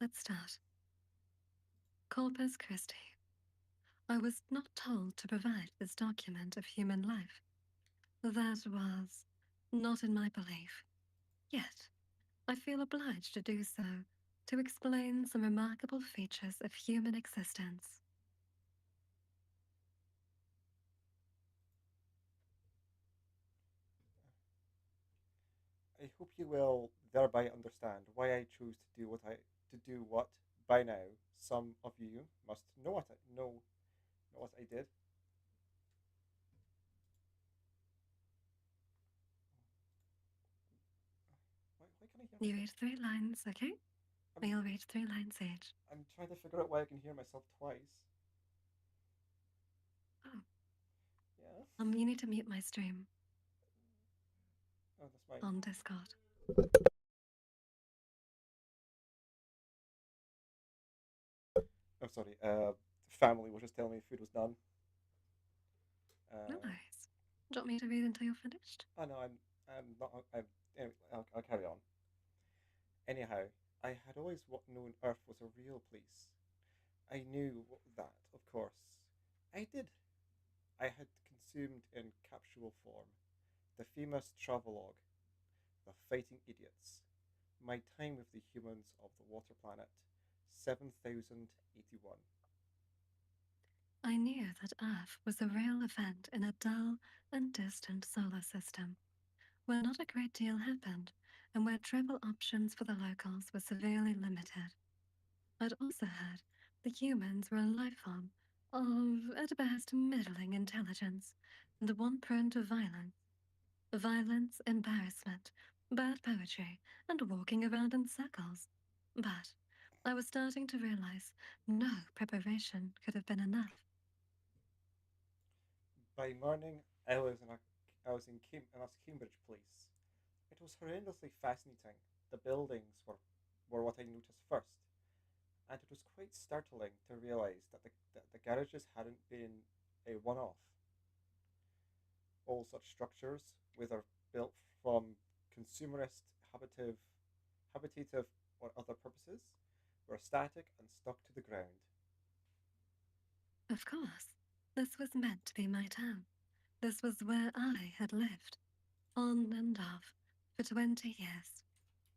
Let's start. Corpus Christi. I was not told to provide this document of human life. That was not in my belief. Yet, I feel obliged to do so to explain some remarkable features of human existence. I hope you will thereby understand why I choose to do what by now some of you must know what I did. Why can I hear You myself? read three lines, okay? I'm We'll read three lines each. I'm trying to figure out why I can hear myself twice. Oh, Yeah. you need to mute my stream Oh, that's fine. on Discord. Oh, sorry. Family was just telling me food was done. No Uh, worries. Do you want me to read until you're finished? I know I'm not. Anyway, I'll carry on. Anyhow, I had always known Earth was a real place. I knew that, of course. I did. I had consumed in capsule form the famous travelogue, The Fighting Idiots, my time with the humans of the water planet, 7081. I knew that Earth was a real event in a dull and distant solar system, where not a great deal happened, and where travel options for the locals were severely limited. I'd also heard the humans were a life form of, at best, middling intelligence, and one prone to violence, embarrassment, bad poetry, and walking around in circles. But I was starting to realize no preparation could have been enough. By morning, I was in a Cambridge place. It was horrendously fascinating. The buildings were what I noticed first, and it was quite startling to realise that the garages hadn't been a one-off. All such structures, whether built from consumerist, habitative, or other purposes, were static and stuck to the ground. Of course, this was meant to be my town. This was where I had lived, on and off, for 20 years,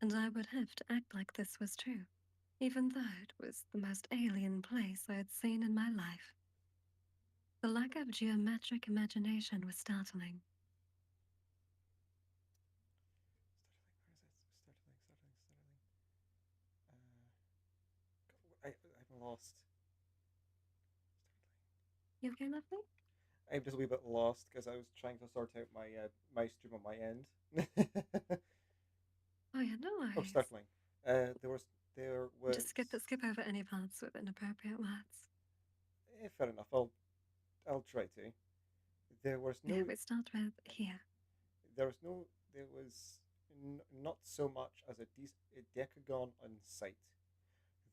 and I would have to act like this was true, even though it was the most alien place I had seen in my life. The lack of geometric imagination was startling. I'm lost. You okay, lovely? I'm just a wee bit lost because I was trying to sort out my stream on my end. Oh, yeah, no Oh, worries. startling. There was Just skip over any parts with inappropriate words. fair enough. I'll try to. There was Yeah, no we start with here. there was no there was not so much as a decagon on sight,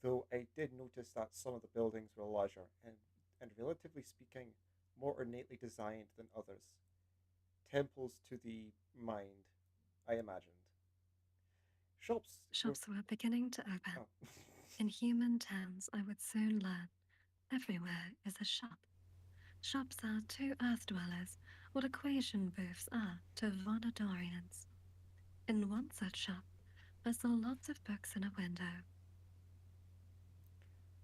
though I did notice that some of the buildings were larger and relatively speaking more ornately designed than others. Temples to the mind, I imagined. Shops were Shops were beginning to open. oh In human towns, I would soon learn everywhere is a shop. Shops are to earth dwellers what equation booths are to Vonadorians. In one such shop, I saw lots of books in a window.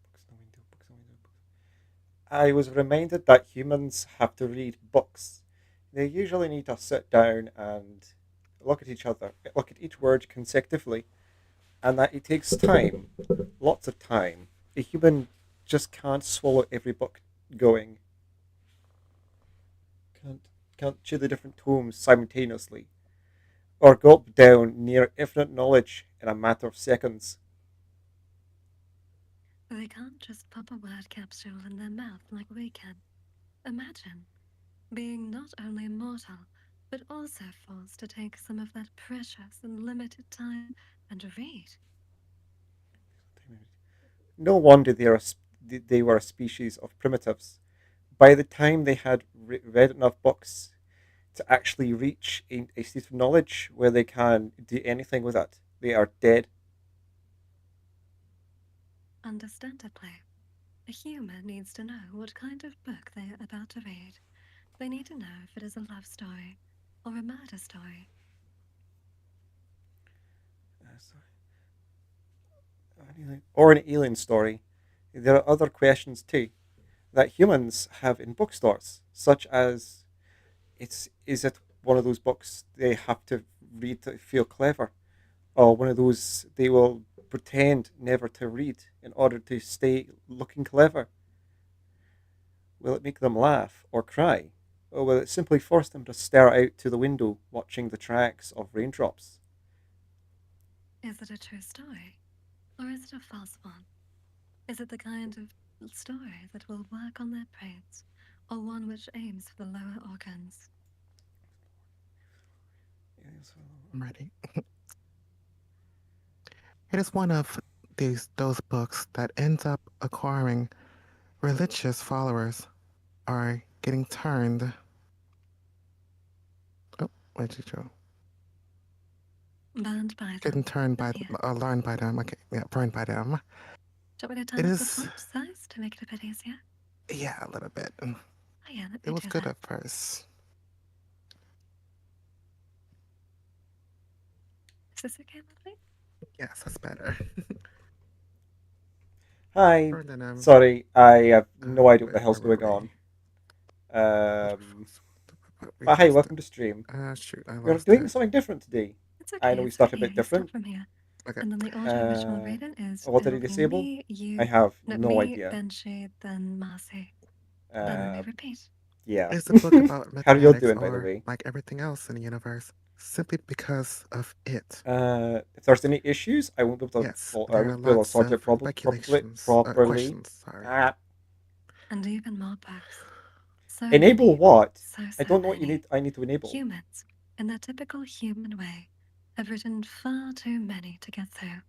books in the window, books in the window, books. I was reminded that humans have to read books. They usually need to sit down and look at each word consecutively, and that it takes time, lots of time. A human just can't swallow every book going, can't, can't chew the different tomes simultaneously, or gulp down near infinite knowledge in a matter of seconds. They can't just pop a word capsule in their mouth like we can. Imagine being not only immortal, but also forced to take some of that precious and limited time and read. No wonder they were a species of primitives. By the time they had read enough books to actually reach a state of knowledge where they can do anything with it, they are dead. Understandably, a human needs to know what kind of book they are about to read. They need to know if it is a love story or a murder story. Or an alien story. There are other questions too that humans have in bookstores, such as is it one of those books they have to read to feel clever, or one of those they will pretend never to read in order to stay looking clever? Will it make them laugh or cry? Or will it simply force them to stare out to the window watching the tracks of raindrops? Is it a true story or is it a false one? Is it the kind of story that will work on their brains or one which aims for the lower organs? I'm ready. It is one of those books that ends up acquiring religious followers are getting turned. Oh, where'd you go? Burned by Getting them. turned Oh by, dear. learned by them. Okay, yeah, burned by them. Do you want me to It turn up the is, font size to make it a bit easier? yeah, a little bit. Oh yeah, let It me was do good that. at first. Is this okay, lovely? Yes, that's better. Hi, Burned in them. sorry, I have no idea what the Where hell's were going we? on. Um, We but hey, lost it. welcome to stream. Shoot, I We're lost doing it. something different today. It's I okay, know we it's started quite a bit easy. Start different. from here. Okay. And then the order in which we'll Uh, read it is what did it'll he be disable? me, I you, have no, no me, idea. Banshee, then Marcy. Then let me Uh, repeat. yeah. It's a book about How are you mathematics, doing, by the or way? like everything else in the universe, simply because of it. If there's any issues, I won't be able to. Yes, I there are won't be able to lots sort it of properly. speculations, Properly. questions, sorry. Ah, And even more books. So enable many. what? I So don't know what you many. need. I need to enable. Humans, in their typical human way, have written far too many to get through.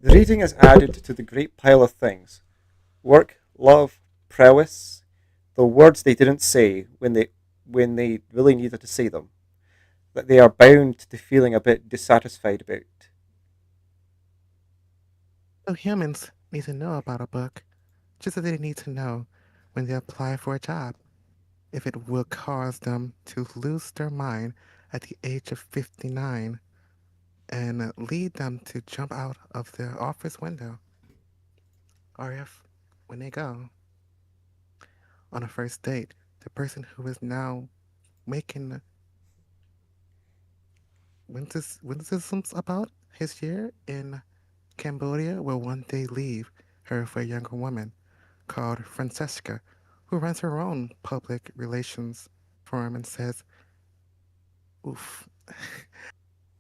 The reading is added to the great pile of things: work, love, prowess, the words they didn't say when they really needed to say them, that they are bound to feeling a bit dissatisfied about. So humans need to know about a book, just as they need to know when they apply for a job, if it will cause them to lose their mind at the age of 59 and lead them to jump out of their office window, or if, when they go on a first date, the person who is now making witticisms about his year in Cambodia will one day leave her for a younger woman called Francesca, who runs her own public relations firm and says, oof,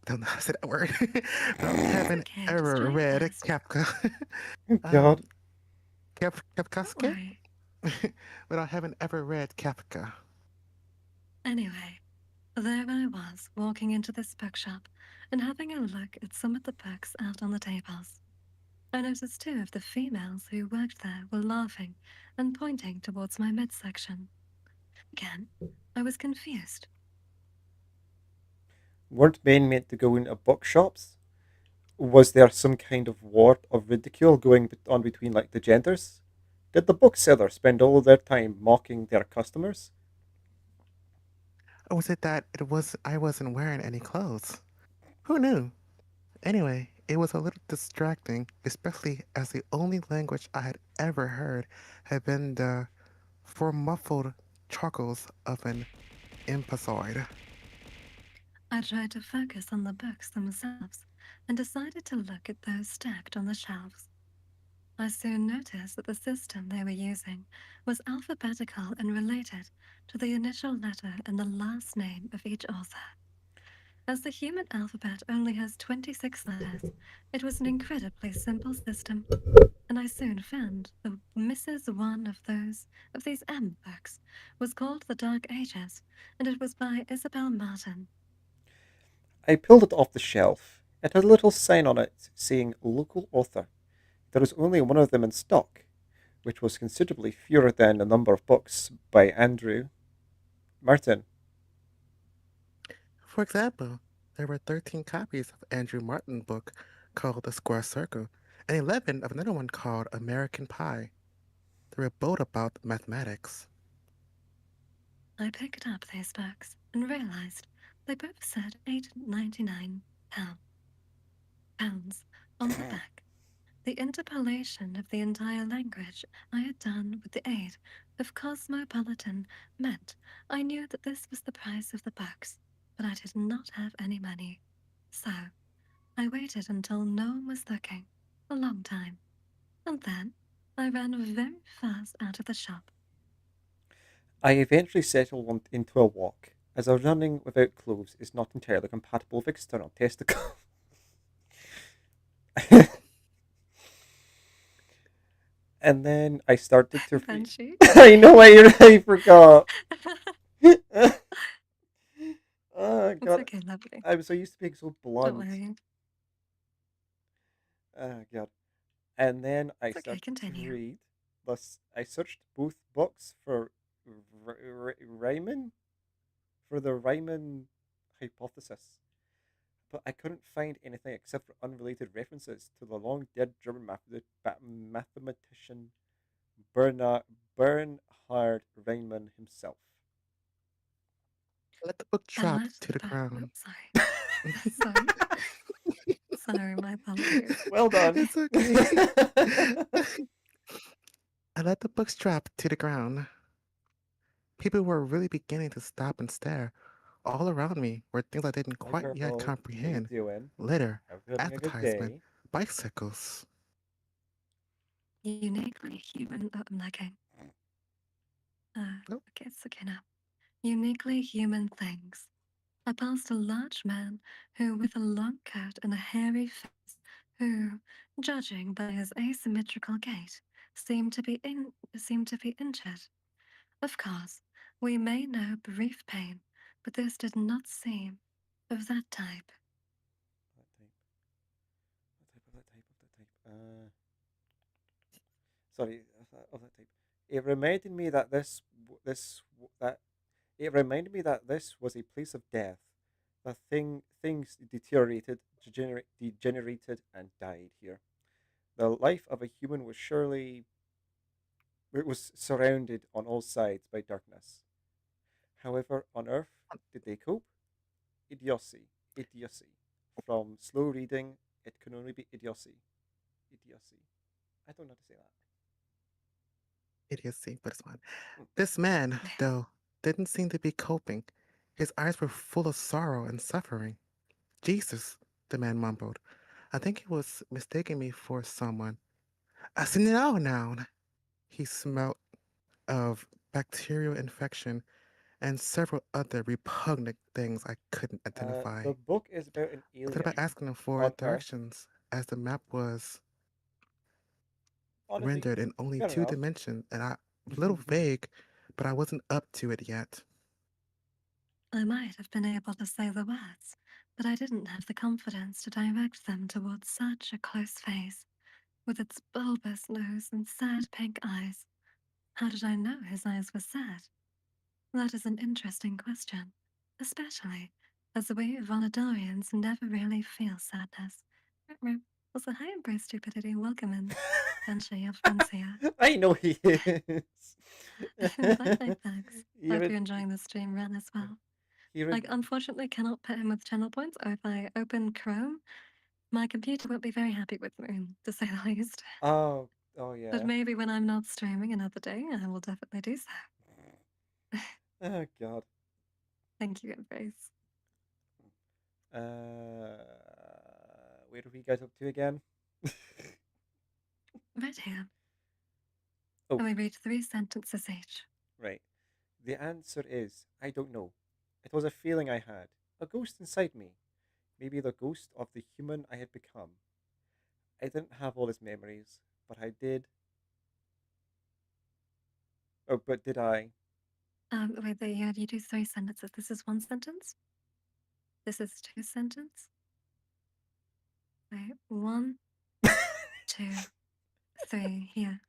don't know how to say that word, without It's having okay, just try ever your read best. Kafka. God, um, Don't Kafkaske? worry. Without having ever read Kafka. Anyway, there I was, walking into this bookshop and having a look at some of the books out on the tables. I noticed two of the females who worked there were laughing and pointing towards my midsection. Again, I was confused. weren't men meant to go into bookshops? Was there some kind of war of ridicule going on between like the genders? Did the bookseller spend all of their time mocking their customers? Or was it that I wasn't wearing any clothes? Who knew? Anyway, it was a little distracting, especially as the only language I had ever heard had been the muffled chuckles of an impasoid. I tried to focus on the books themselves and decided to look at those stacked on the shelves. I soon noticed that the system they were using was alphabetical and related to the initial letter and the last name of each author. As the human alphabet only has 26 letters, it was an incredibly simple system, and I soon found the Mrs. One of these M books was called The Dark Ages, and it was by Isabel Martin. I pulled it off the shelf. It had a little sign on it saying local author. There was only one of them in stock, which was considerably fewer than the number of books by Andrew Martin. For example, there were 13 copies of Andrew Martin's book called The Square Circle and 11 of another one called American Pie. They were both about mathematics. I picked up these books and realized they both said £8.99 pounds on the back. The interpolation of the entire language I had done with the aid of Cosmopolitan meant I knew that this was the price of the books, but I did not have any money. So I waited until no one was looking, a long time, and then I ran very fast out of the shop. I eventually settled into a walk, as a running without clothes is not entirely compatible with external testicles. And then I started to read. Banshee. I know I forgot. Oh It's god, okay, lovely. I'm so used to being so Don't blunt. worry. Oh god. And then I It's okay, started to continue. read. Thus, I searched both books for Riemann for the Riemann hypothesis, but I couldn't find anything except for unrelated references to the long dead German mathematician Bernhard, Bernhard Riemann himself. I let the book I drop let to the the book. Oh, ground. sorry. Sorry. Sorry, my apologies. Well done. It's okay. I let the books drop to the ground. People were really beginning to stop and stare. All around me were things I didn't Hi, quite yet purple. How you comprehend: doing? litter, Hope you're having a good advertisement, day. bicycles. Uniquely human. Oh, I'm lagging. Oh, Okay, it's okay now. Uniquely human things. I passed a large man who, with a long coat and a hairy face, who, judging by his asymmetrical gait, seemed to be injured. Of course, we may know brief pain, but this did not seem of that type. What type? What type? Of that type? Sorry, of that type. It reminded me that that it reminded me that this was a place of death. The things degenerated, and died here. The life of a human was surely it was surrounded on all sides by darkness. However, on Earth, did they cope? Idiocy, idiocy. From slow reading, it can only be idiocy, idiocy. I don't know how to say that. idiocy, but it's fine. Mm. This man, though, didn't seem to be coping. His eyes were full of sorrow and suffering. Jesus, the man mumbled. I think he was mistaking me for someone. I said, no, now. He smelled of bacterial infection and several other repugnant things I couldn't identify. The book is about an I thought about alien asking him for on Earth. directions, as the map was Honestly, rendered in only fair two enough. dimensions, and I a little vague, but I wasn't up to it yet. I might have been able to say the words, but I didn't have the confidence to direct them towards such a close face, with its bulbous nose and sad pink eyes. How did I know his eyes were sad? That is an interesting question, especially as we Vonadorians never really feel sadness. Also, hi, embrace stupidity. Welcome in. Banshee, your friends here. I know he is. Bye, bye, thanks. Hope Even you're enjoying the stream run as well. he Like, unfortunately, cannot put him with channel points, or if I open Chrome, my computer won't be very happy with me, to say the least. oh But yeah. maybe when I'm not streaming another day, I will definitely do so. Oh god. Thank you, Embrace. Uh, where do we get up to again? Right here. Oh, And we read 3 sentences each. right. The answer is I don't know. It was a feeling I had, a ghost inside me, maybe the ghost of the human I had become. I didn't have all his memories, but I did. Oh, but did I? Wait, there you do 3 sentences. This is 1 sentence. This is 2 sentences. Wait, 1, 2, 3, here.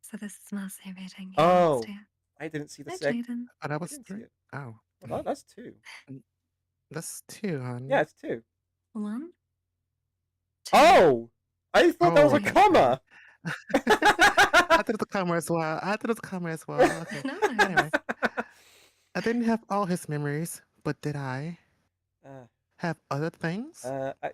So this is Marcy reading here next Oh, here. I didn't see the Hi, sec. Jaden. Oh, that I was didn't see three. it. Oh, Oh, that's two. that's two, Yeah, hon. it's two. One, to Oh! I thought that was Oh, a breathe. okay. comma! I thought it was a comma as well. I thought it was a comma as well. Okay. Anyway, No, I didn't have all his memories, but did I uh, have other things?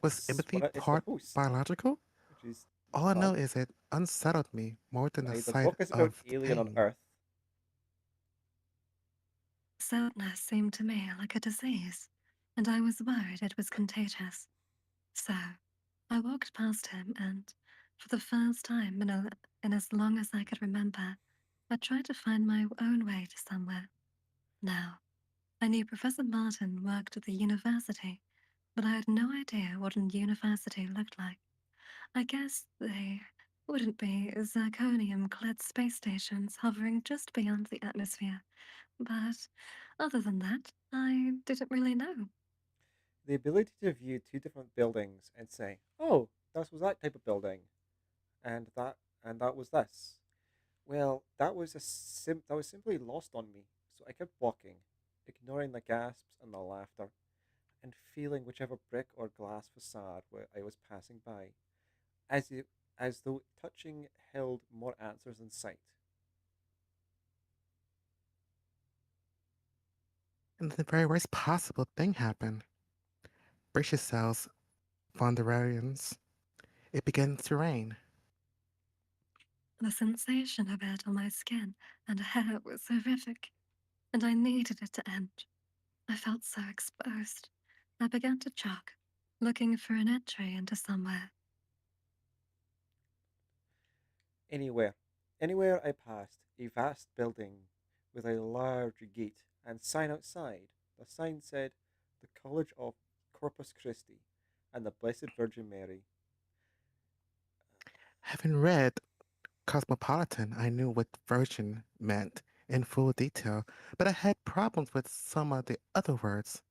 Was empathy it's the part host, biological? which is All I know fun. is it unsettled me more than the Right, the sight book is about of the alien on pain. Earth. sadness seemed to me like a disease, and I was worried it was contagious. So I walked past him and, for the first time in as long as I could remember, I tried to find my own way to somewhere. Now, I knew Professor Martin worked at the university, but I had no idea what a university looked like. I guess they wouldn't be zirconium clad space stations hovering just beyond the atmosphere. But other than that, I didn't really know. The ability to view two different buildings and say, "Oh, that was that type of building," and that was this. Well, that was simply lost on me. So I kept walking, ignoring the gasps and the laughter, and feeling whichever brick or glass facade where I was passing by, as it, as though touching held more answers than sight. And the very worst possible thing happened. Brace yourselves, Vonderarians. It begins to rain. The sensation of it on my skin and hair was horrific, and I needed it to end. I felt so exposed. I began to jog, looking for an entry into somewhere. Anywhere, anywhere I passed, a vast building with a large gate and sign outside. The sign said, "The College of Corpus Christi and the Blessed Virgin Mary." Having read Cosmopolitan, I knew what virgin meant in full detail, but I had problems with some of the other words.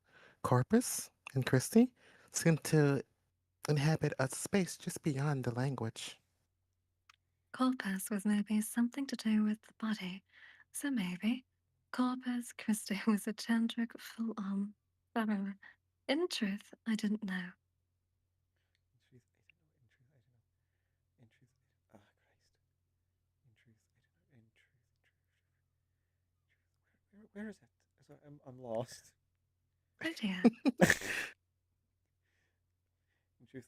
Corpus and Christie seemed to inhabit a space just beyond the language. Corpus was maybe something to do with the body, so maybe Corpus Christi was a tantric full on. In truth, I didn't know. In truth, I don't know. In truth, I don't know. In truth, ah, Christ. In truth, I don't know. In truth. Where is it? So I'm lost. Oh dear, In truth,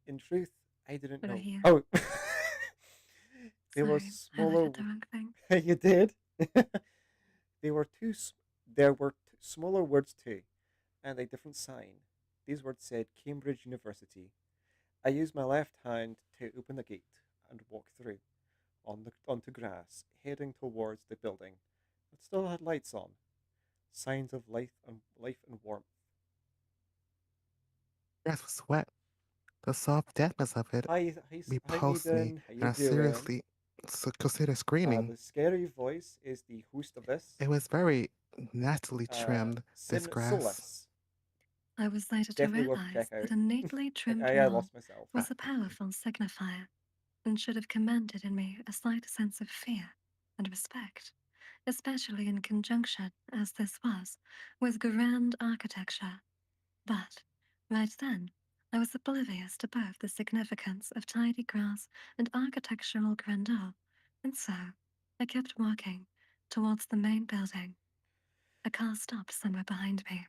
in truth, I didn't over know. here. Oh, they were Sorry, I read smaller. it the wrong thing. You did. they were two. There were smaller words too, and a different sign. These words said Cambridge University. I used my left hand to open the gate and walk through onto grass, heading towards the building. It still had lights on, signs of life and warmth. Grass was wet. The soft dampness of it How you repulsed me, doing? How you and I doing? seriously considered screaming. The scary voice is the host of this, It was very nastily trimmed, this Sin grass. Solus. I was later to Definitely worth realize check out. that a neatly trimmed I lawn lost myself. was a powerful signifier and should have commanded in me a slight sense of fear and respect, especially in conjunction, as this was, with grand architecture. But right then, I was oblivious to both the significance of tidy grass and architectural grandeur, and so I kept walking towards the main building. A car stopped somewhere behind me.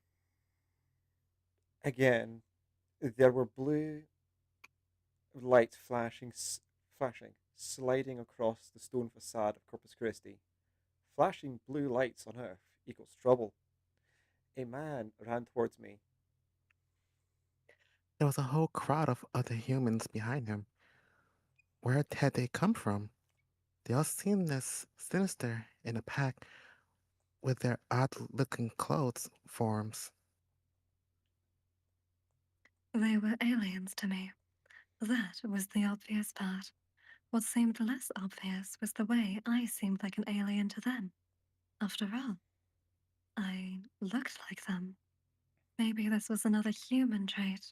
Again, there were blue lights flashing, sliding across the stone facade of Corpus Christi. Flashing blue lights on Earth equals trouble. A man ran towards me. There was a whole crowd of other humans behind him. Where had they come from? They all seemed as sinister in a pack with their odd looking clothes forms. They were aliens to me. That was the obvious part. What seemed less obvious was the way I seemed like an alien to them. After all, I looked like them. Maybe this was another human trait.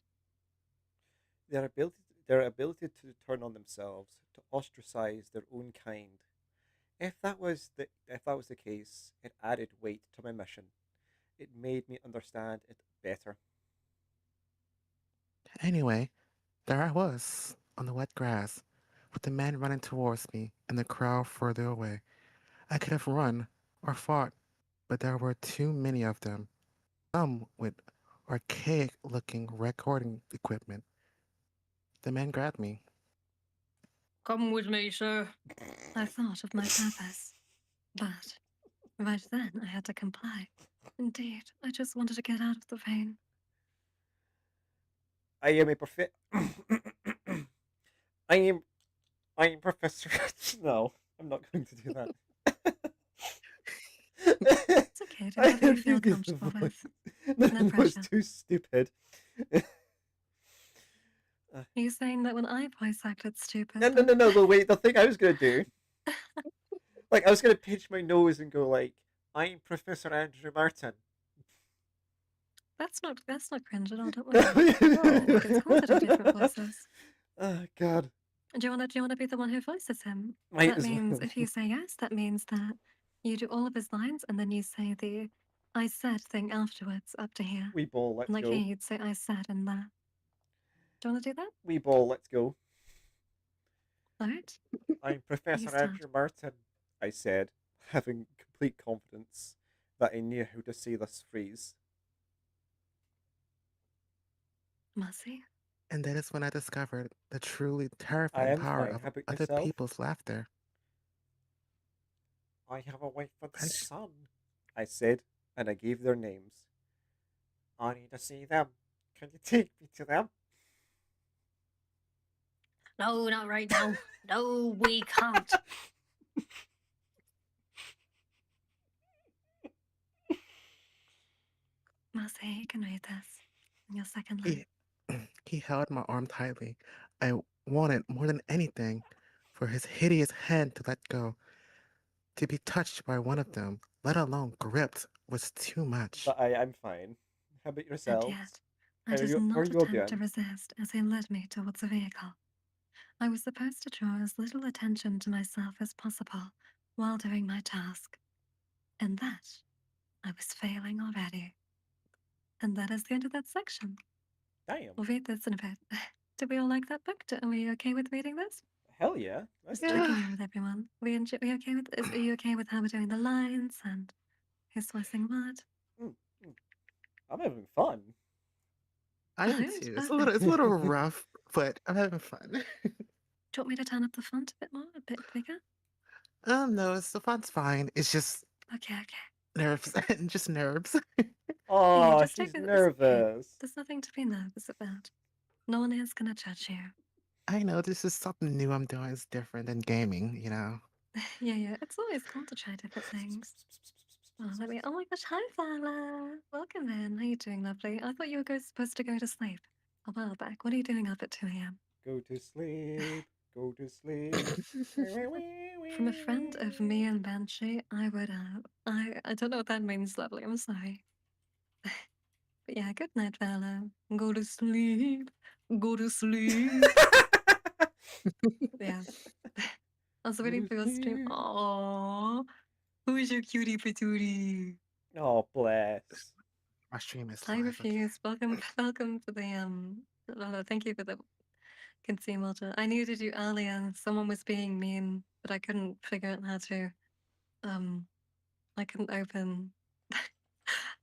Their ability to turn on themselves, to ostracize their own kind. If that was the case, it added weight to my mission. It made me understand it better. Anyway, There I was, on the wet grass, with the man running towards me and the crowd further away. I could have run or fought, but there were too many of them, some with archaic looking recording equipment. The man grabbed me. Come with me, sir. I thought of my purpose, but right then I had to comply. Indeed, I just wanted to get out of the rain. I am a prof. I am. I am Professor. No, I'm not going to do that. It's okay, do whatever you feel redo the comfortable voice. with. The No voice pressure. too stupid. Are you saying that when I voice act, it's stupid? No, no, no, no. But wait, the thing I was gonna do, like, I was gonna pinch my nose and go like, "I'm Professor Andrew Martin." That's not cringe at all. Don't worry. We can sort of different voices. Oh God. Do you want to be the one who voices him? Might That as means well. if you say yes, that means that you do all of his lines and then you say the "I said" thing afterwards up to here. Wee ball, let's And like go. here, you'd say "I said" in there. Do you want to do that? Wee ball, let's go. All right. I'm You Professor start. Andrew Martin, I said, having complete confidence that I knew how to say this phrase. Mercy. And that is when I discovered the truly I terrifying am power fine. of How about other yourself? people's laughter. I have a wife and I, son, I said, and I gave their names. I need to see them. Can you take me to them? No, not right now. No, we can't. Mercy, you can read this in your second line. he held my arm tightly. I wanted more than anything for his hideous hand to let go. To be touched by one of them, let alone gripped, was too much. But I'm fine. How about And yourselves? yet, I did How are not you all attempt to doing? resist as he led me towards the vehicle. I was supposed to draw as little attention to myself as possible while doing my task. And that I was failing already. And that is the end of that section. Damn. We'll read this in a bit. Did we all like that book? Are we okay with reading this? Hell yeah. That's Just good. checking in with everyone. We okay with this? Are you okay with how we're doing the lines and who's voicing what? I'm having fun. I am Alright, too. perfect. It's a little rough, but I'm having fun. Do you want me to turn up the font a bit more, a bit bigger? No, it's the fun's fine. It's just Okay. nerves, just nerves. Oh, Just take she's it. It's okay. nervous. There's nothing to be nervous about. No one is gonna judge you. I know this is something new I'm doing. It's different than gaming, you know. Yeah. It's always cool to try different things. Oh, let me. Oh my gosh, hi, Vala. Welcome in. How you doing, lovely? I thought you were supposed to go to sleep a while back. What are you doing up at 2 a.m.? Go to sleep. Go to sleep. From a friend of me and Banshee, I would. I don't know what that means, lovely. I'm sorry. But yeah, good night, Vala. Go to sleep. Go to sleep. Yeah. I was Go waiting to for your stream. sleep. Aww. Who's your cutie patootie? Oh, bless. My stream is I live. Okay. refuse. Welcome to the thank you for the consumer. I knew to do earlier. Someone was being mean, but I couldn't figure out how to. Um, I couldn't open.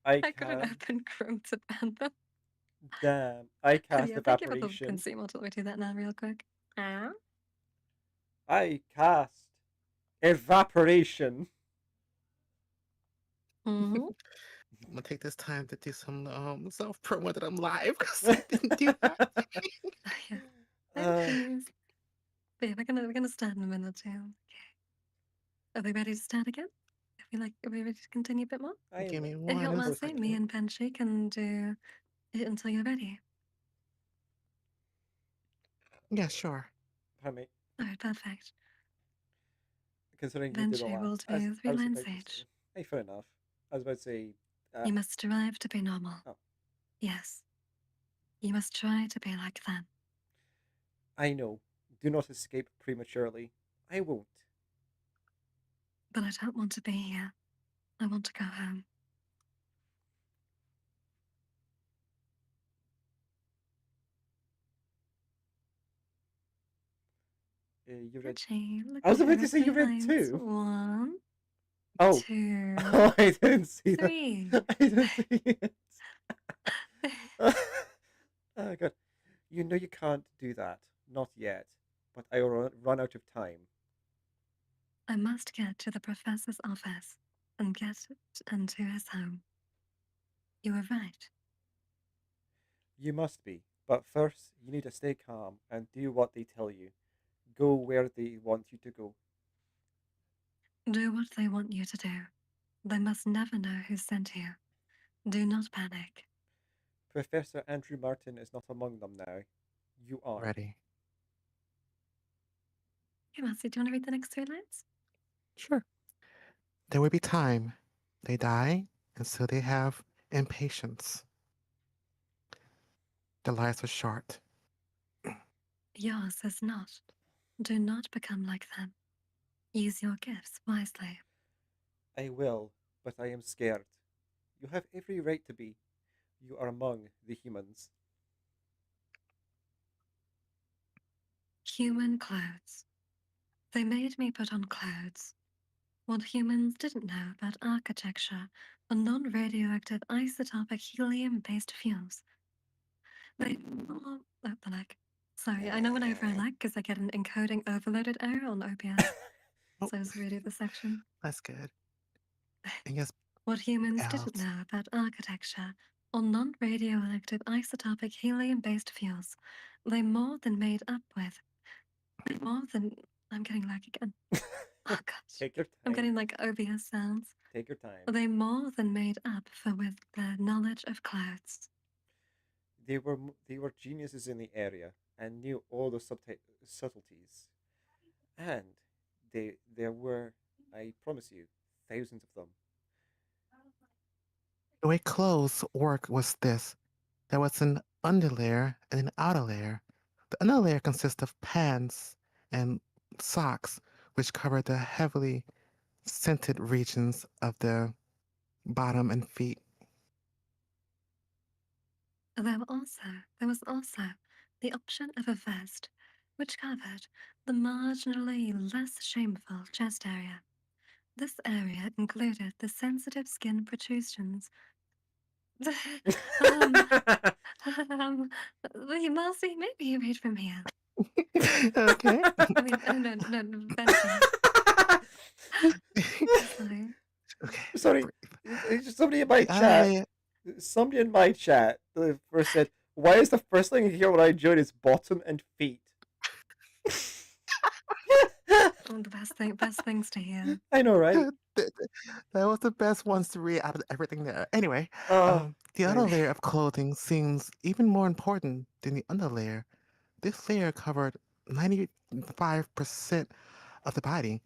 I I couldn't can. open Chrome to ban them. Damn. I But cast yeah, thank you for the evaporation. consumer. Let me do that now, real quick. I cast evaporation. Mm-hmm. I'm gonna take this time to do some self promo that I'm live because I didn't do that. Yeah. No, uh, please. But yeah, we're gonna start in a minute too. Okay. Are we ready to start again? Are we ready to continue a bit more? I am Give me ready. If you don't one mind saying, Perfectly. me second. and Banshee can do it until you're ready. Yeah, sure. Pardon me. Alright, perfect. Considering you did the Banshee last. will do I 3 was lines about to say. each. Hey, fair enough. I was about to say. You must strive to be normal. Oh. Yes. You must try to be like them. I know. Do not escape prematurely. I won't. But I don't want to be here. I want to go home. You read. Archie, look I was at about here to at say you my read lines. two. One, Oh, oh, two, I didn't see that. three. I didn't see it. Oh god, you know you can't do that. Not yet. But I will run out of time. I must get to the professor's office and get into his home. You were right. You must be. But first, you need to stay calm and do what they tell you. Go where they want you to go. Do what they want you to do. They must never know who sent you. Do not panic. Professor Andrew Martin is not among them now. You are. Ready. Hey, Marcy, do you want to read the next three lines? Sure. There will be time. They die, and so they have impatience. Their lives are short. Yours is not. Do not become like them. Use your gifts wisely. I will, but I am scared. You have every right to be. You are among the humans. Human clothes. They made me put on clothes. What humans didn't know about architecture or non radioactive isotopic helium based fuels. They. Oh, the lag. Sorry, I know whenever I lag because I get an encoding overloaded error on OBS. Oh, So I was reading the section. that's good. And yes, What humans didn't else. know about architecture or non radioactive isotopic helium based fuels, they more than made up with. More than. I'm getting lag again. Oh gosh. Take your I'm time. getting like OBS sounds. Take your time. They more than made up for with their knowledge of clouds. They were geniuses in the area and knew all the subtleties. And there were, I promise you, thousands of them. The way clothes work was this. There was an underlayer and an outer layer. The underlayer consists of pants and socks, which cover the heavily scented regions of the bottom and feet. There was also the option of a vest, which covered the marginally less shameful chest area. This area included the sensitive skin protrusions. um, Marcy, maybe you read from here. Okay. I mean, no, Banshee. Sorry. Okay. Sorry, somebody in my The outer chat. layer. Somebody in my chat first said, "Why is the first thing you hear when I join is bottom and feet?" One of the best things to hear. I know, right? That was the best ones to read out of everything there. Anyway, Oh, the outer right. layer of clothing seems even more important than the underlayer. This layer covered 95% of the body,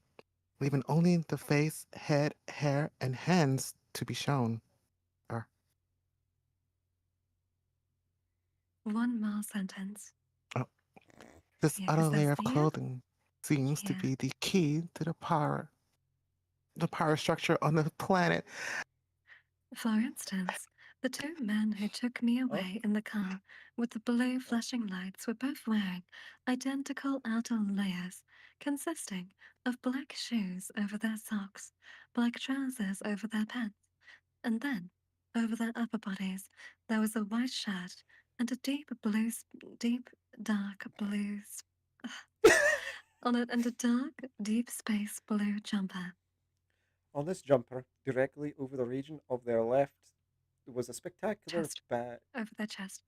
leaving only the face, head, hair, and hands to be shown. Or, One more sentence. oh, this Yeah, outer because layer there's of the clothing seems to here. be the key to the power structure on the planet. For instance, the two men who took me Oh, away in the car with the blue oh. flashing lights were both wearing identical outer layers, consisting of black shoes over their socks, black trousers over their pants, and then, over their upper bodies, there was a white shirt and a deep, dark blue, on it, and a dark, deep space blue jumper. On this jumper, directly over the region of their left, was a spectacular Chest, badge. over their chest.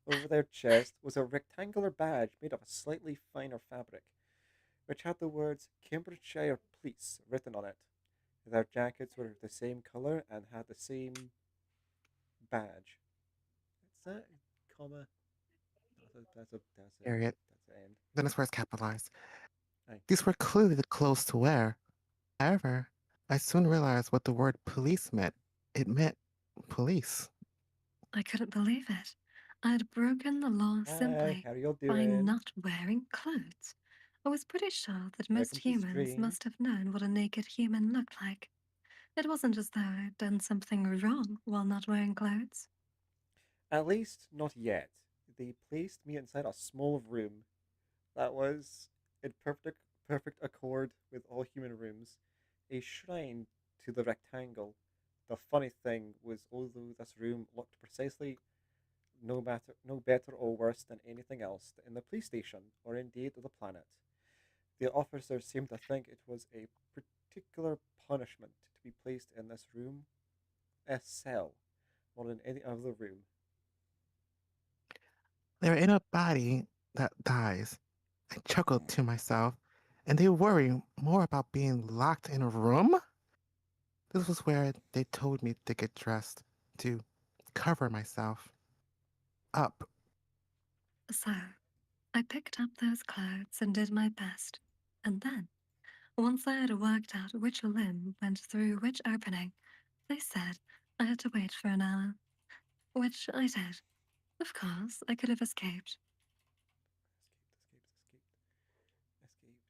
Over their chest was a rectangular badge made of a slightly finer fabric, which had the words Cambridgeshire Police written on it. Their jackets were the same colour and had the same badge. Is that comma? Period. That's an end. Then it's where it's capitalized. Aye. These were clearly the clothes to wear. However, I soon realized what the word police meant. It meant police. I couldn't believe it. I had broken the law Hi, simply how you by doing? not wearing clothes. I was pretty sure that most Welcome to the humans stream. must have known what a naked human looked like. It wasn't as though I'd done something wrong while not wearing clothes. At least not yet. They placed me inside a small room. That was in perfect accord with all human rooms, a shrine to the rectangle. The funny thing was, although this room looked precisely no better or worse than anything else in the police station or indeed the planet, the officers seemed to think it was a particular punishment to be placed in this room, a cell, more than any other room. They're in a body that dies. I chuckled to myself, and they worry more about being locked in a room? This was where they told me to get dressed, to cover myself up. So, I picked up those clothes and did my best. And then, once I had worked out which limb went through which opening, they said I had to wait for an hour, which I did. Of course, I could have escaped. Escaped. Escaped.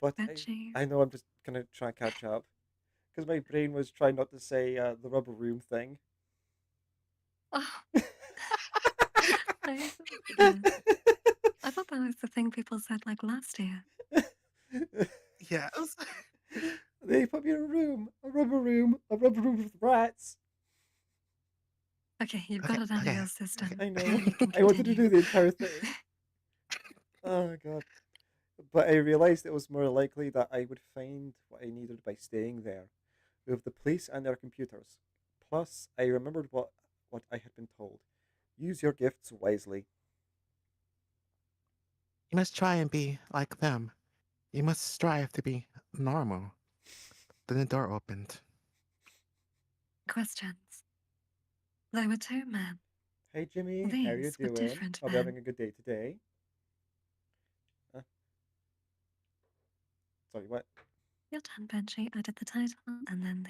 But Banshee. I know I'm just gonna try and catch up because my brain was trying not to say the rubber room thing. Oh, I, yeah. I thought that was the thing people said like last year. Yes. They put me in a rubber room with rats. Okay, you've got Okay, it out of okay, your okay. system. I know. You can I wanted to continue. do the entire thing. Oh god. But I realised it was more likely that I would find what I needed by staying there, with the police and their computers. Plus, I remembered what I had been told. Use your gifts wisely. You must try and be like them. You must strive to be normal. Then the door opened. Questions. There were two men. Hey Jimmy, how are you These were doing? different Hope you're having men. a good day today. Uh, sorry, what? Your turn, Banshee. I did the title and then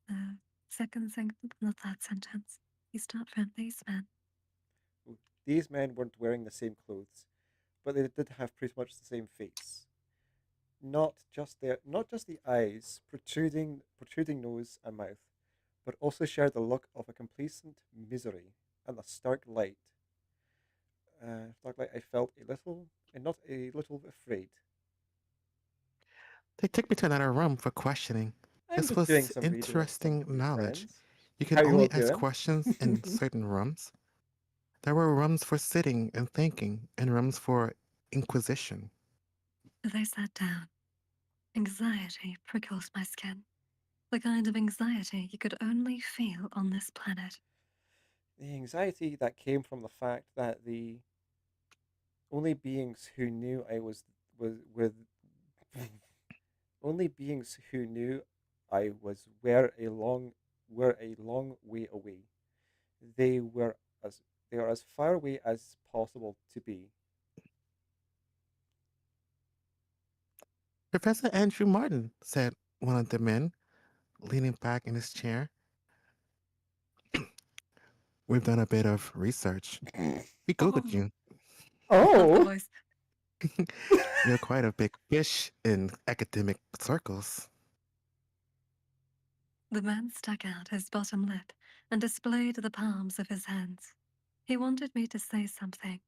the second thing, the third sentence. You start from these men. Ooh, these men weren't wearing the same clothes, but they did have pretty much the same face. Not just the eyes, protruding nose and mouth, but also shared the look of a complacent misery and a stark light. I felt a little, and not a little, afraid. They took me to another room for questioning. I'm This just doing was some reading of some interesting new knowledge. friends. You How could you all only ask doing? questions in certain rooms. There were rooms for sitting and thinking, and rooms for inquisition. They sat down. Anxiety prickles my skin. The kind of anxiety you could only feel on this planet. The anxiety that came from the fact that the only beings who knew I was with only beings who knew I was were a long way away. They were as they are as far away as possible to be. Professor Andrew Martin, said one of the men, leaning back in his chair. We've done a bit of research. We Googled Oh, you. I love the Oh, voice. You're quite a big fish in academic circles. The man stuck out his bottom lip and displayed the palms of his hands. He wanted me to say something.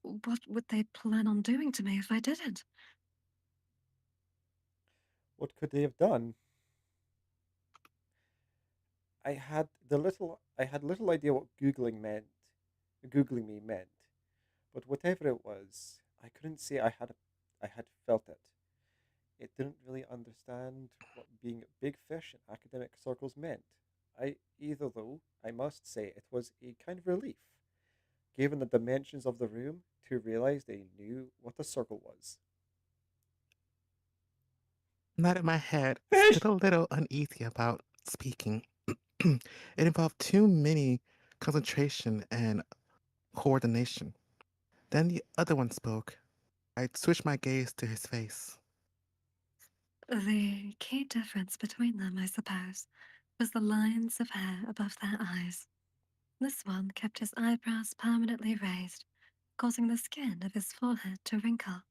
What would they plan on doing to me if I didn't? what could they have done? I had little idea what googling me meant, but whatever it was, I couldn't say I had felt it. It didn't really understand what being a big fish in academic circles meant. Either though, I must say it was a kind of relief, given the dimensions of the room, to realize they knew what a circle was. Nodded my head, Fish! still a little uneasy about speaking. It involved too many concentration and coordination. Then the other one spoke. I switched my gaze to his face. The key difference between them, I suppose, was the lines of hair above their eyes. This one kept his eyebrows permanently raised, causing the skin of his forehead to wrinkle.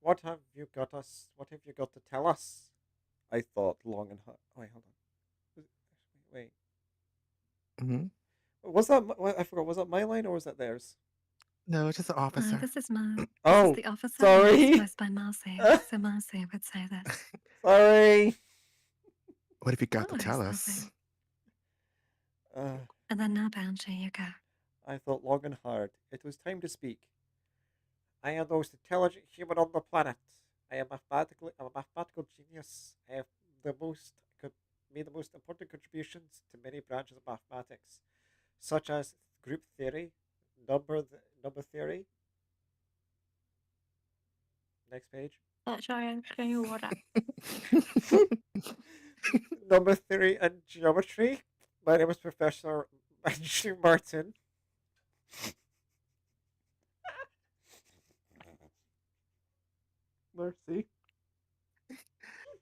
What have you got to tell us? I thought long and hard. Oh, wait, hold on. Wait. Hmm. Was that I forgot? Was that my line or was that theirs? No, it's just an officer. This is this is Oh, the officer, and it's sorry. voiced by Marcy. So Marcy would say this. Sorry. What have you got Oh, to tell there's us? nothing. Uh, And then now, Banshee, you go. I thought long and hard. It was time to speak. I am the most intelligent human on the planet. I'm a mathematical genius. I have the most made the most important contributions to many branches of mathematics, such as group theory, number theory. Next page. Sorry, can you water? Number theory and geometry. My name is Professor Banshee Martin. Mercy.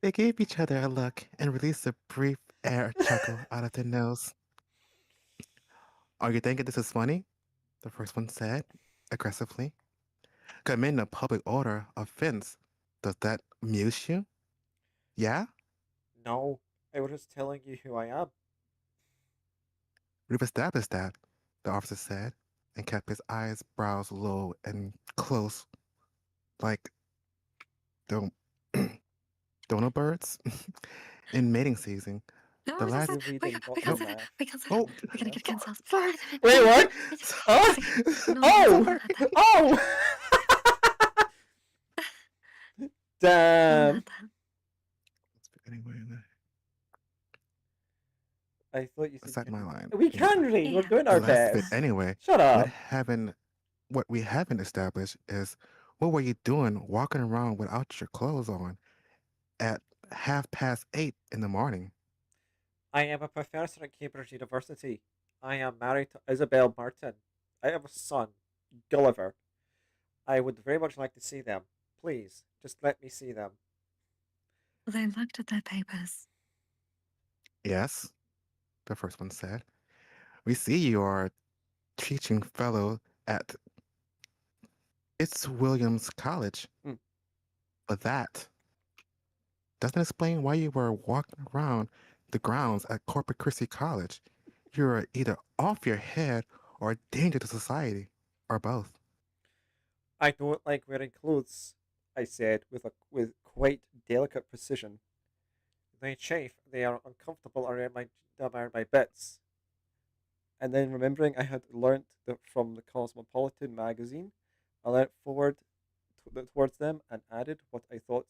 They gave each other a look and released a brief air chuckle out of their nose. Are you thinking this is funny? The first one said, aggressively. Committing a public order offense. Does that amuse you? Yeah? No, I was just telling you who I am. We've established that, the officer said, and kept his eyebrows low and close, like don't donut birds in mating season. No, The we last You're can't reading, we not can't nope. say that. math. We can't say that. Oh, We're gonna get Yeah. cancelled. sorry. Wait, what? Huh? No, Oh! don't let that. Oh! Don't Damn. let that. Anyway, I thought you what's said that my line? we Yeah. can read. We're Yeah. doing The our last bit best. anyway. Shut up. What we haven't established is what were you doing walking around without your clothes on at 8:30 in the morning? I am a professor at Cambridge University. I am married to Isabel Martin. I have a son, Gulliver. I would very much like to see them. Please, just let me see them. They looked at their papers. Yes, the first one said. We see you are a teaching fellow at Fitzwilliams College, Hmm. but that doesn't explain why you were walking around the grounds at Corpus Christi College. You're either off your head or a danger to society, or both. I don't like wearing clothes, I said with quite delicate precision. They chafe, they are uncomfortable around my bits. And then remembering I had learnt from the Cosmopolitan magazine, I leant forward towards them and added what I thought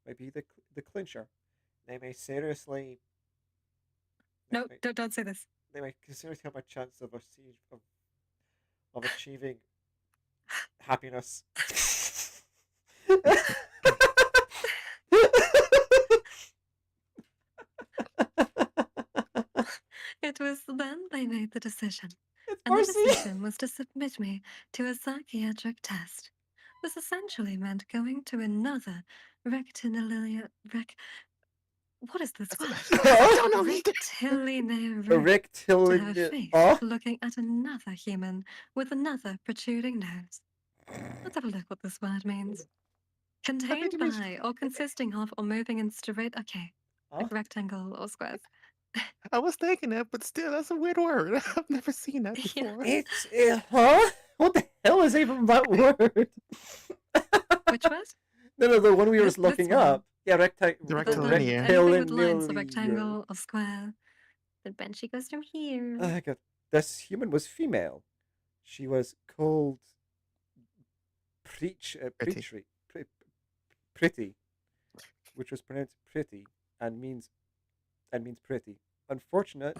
might be the clincher. They may seriously No, they, don't say this. they may seriously have a chance of achieving happiness. It was then they made the decision. It's And the Marcy. decision was to submit me to a psychiatric test. This essentially meant going to another rectilinear what is this word? I don't know. Rectilinear A room to her rectilinear. face, looking at another human with another protruding nose. Let's have a look what this word means. Contained by, or consisting of, or moving in straight. Okay, Huh? like rectangle or squares. I was thinking that, but still, that's a weird word. I've never seen that Yeah. before. It's huh? What the hell is even that word? Which word? No, the one we were This just looking one. up. Yeah, The The, rectilinear. anything with lines, so rectilinear. rectangle or square. The Banshee goes from here. Oh God, this human was female. She was called Pretty. pretty, which was pronounced pretty and means pretty. Unfortunate,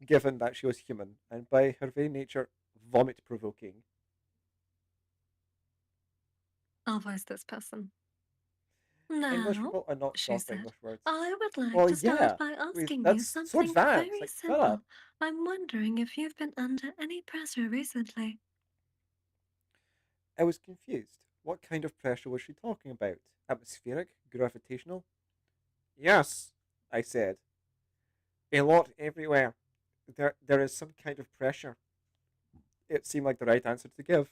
given that she was human and by her very nature vomit provoking. I'll voice this person. English Now, people are not she soft said, English words. I would like Well, to yeah, start by asking you that's so something advanced. very Like, shut simple. up. I'm wondering if you've been under any pressure recently. I was confused. What kind of pressure was she talking about? Atmospheric? Gravitational? Yes, I said. A lot everywhere. There is some kind of pressure. It seemed like the right answer to give.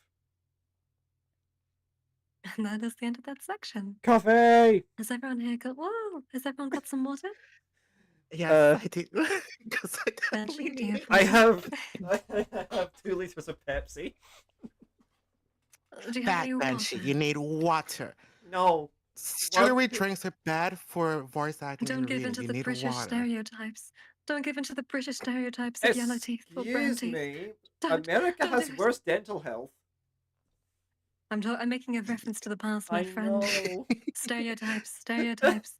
And that is the end of that section. Coffee! Has everyone here got? Whoa! Has everyone got some water? Yes, Uh, I do. Because I Banshee, definitely do you need I it. approve? have I have 2 liters of Pepsi. Do you have Bad any Banshee, water? you need water. No, Sugary water. drinks are bad for voice acting Don't and give in reading. to You the need British water. stereotypes. Don't give in to the British stereotypes of yellow teeth or brown Excuse teeth. me. Don't, America don't do has it. worse dental health. I'm making a reference to the past, my I friend. know. Stereotypes, stereotypes.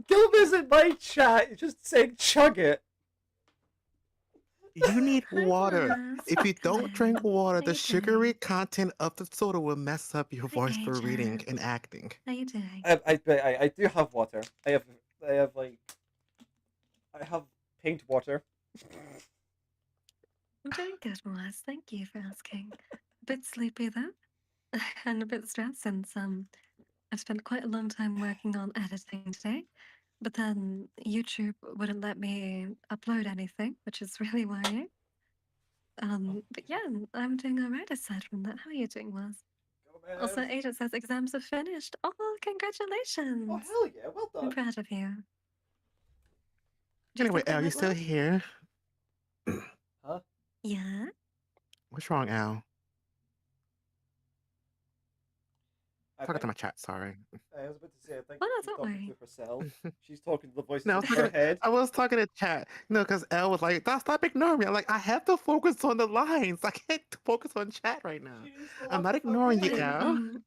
Go visit my chat. Just saying, chug it. You need Hi, water. Wes. If you Welcome don't drink in. water, How the you sugary doing? content of the soda will mess up your Hi, voice for reading Agent. and acting. How you doing? I do have water. I have like I have paint water. I'm doing good, Wes. Thank you for asking. A bit sleepy though, and a bit stressed since I've spent quite a long time working on editing today. But then YouTube wouldn't let me upload anything, which is really worrying. But yeah, I'm doing all right aside from that. How are you doing, Wes? Also, Gomez. Agent says exams are finished. Oh, Oh congratulations! hell yeah! Well I'm done. proud of you. Do you Anyway, think they Al, you went still well? here? Huh? Yeah. What's wrong, Al? I Talking to think my chat, sorry. I was about to say. I think Oh no, she's don't talking to worry. herself. She's talking to the voices No, in her head. I was talking to chat. No, because Elle was like, Stop ignoring me." I'm like, I have to focus on the lines. I can't focus on chat right now. She needs to I'm watch not the ignoring fucking you, Okay. game. Elle.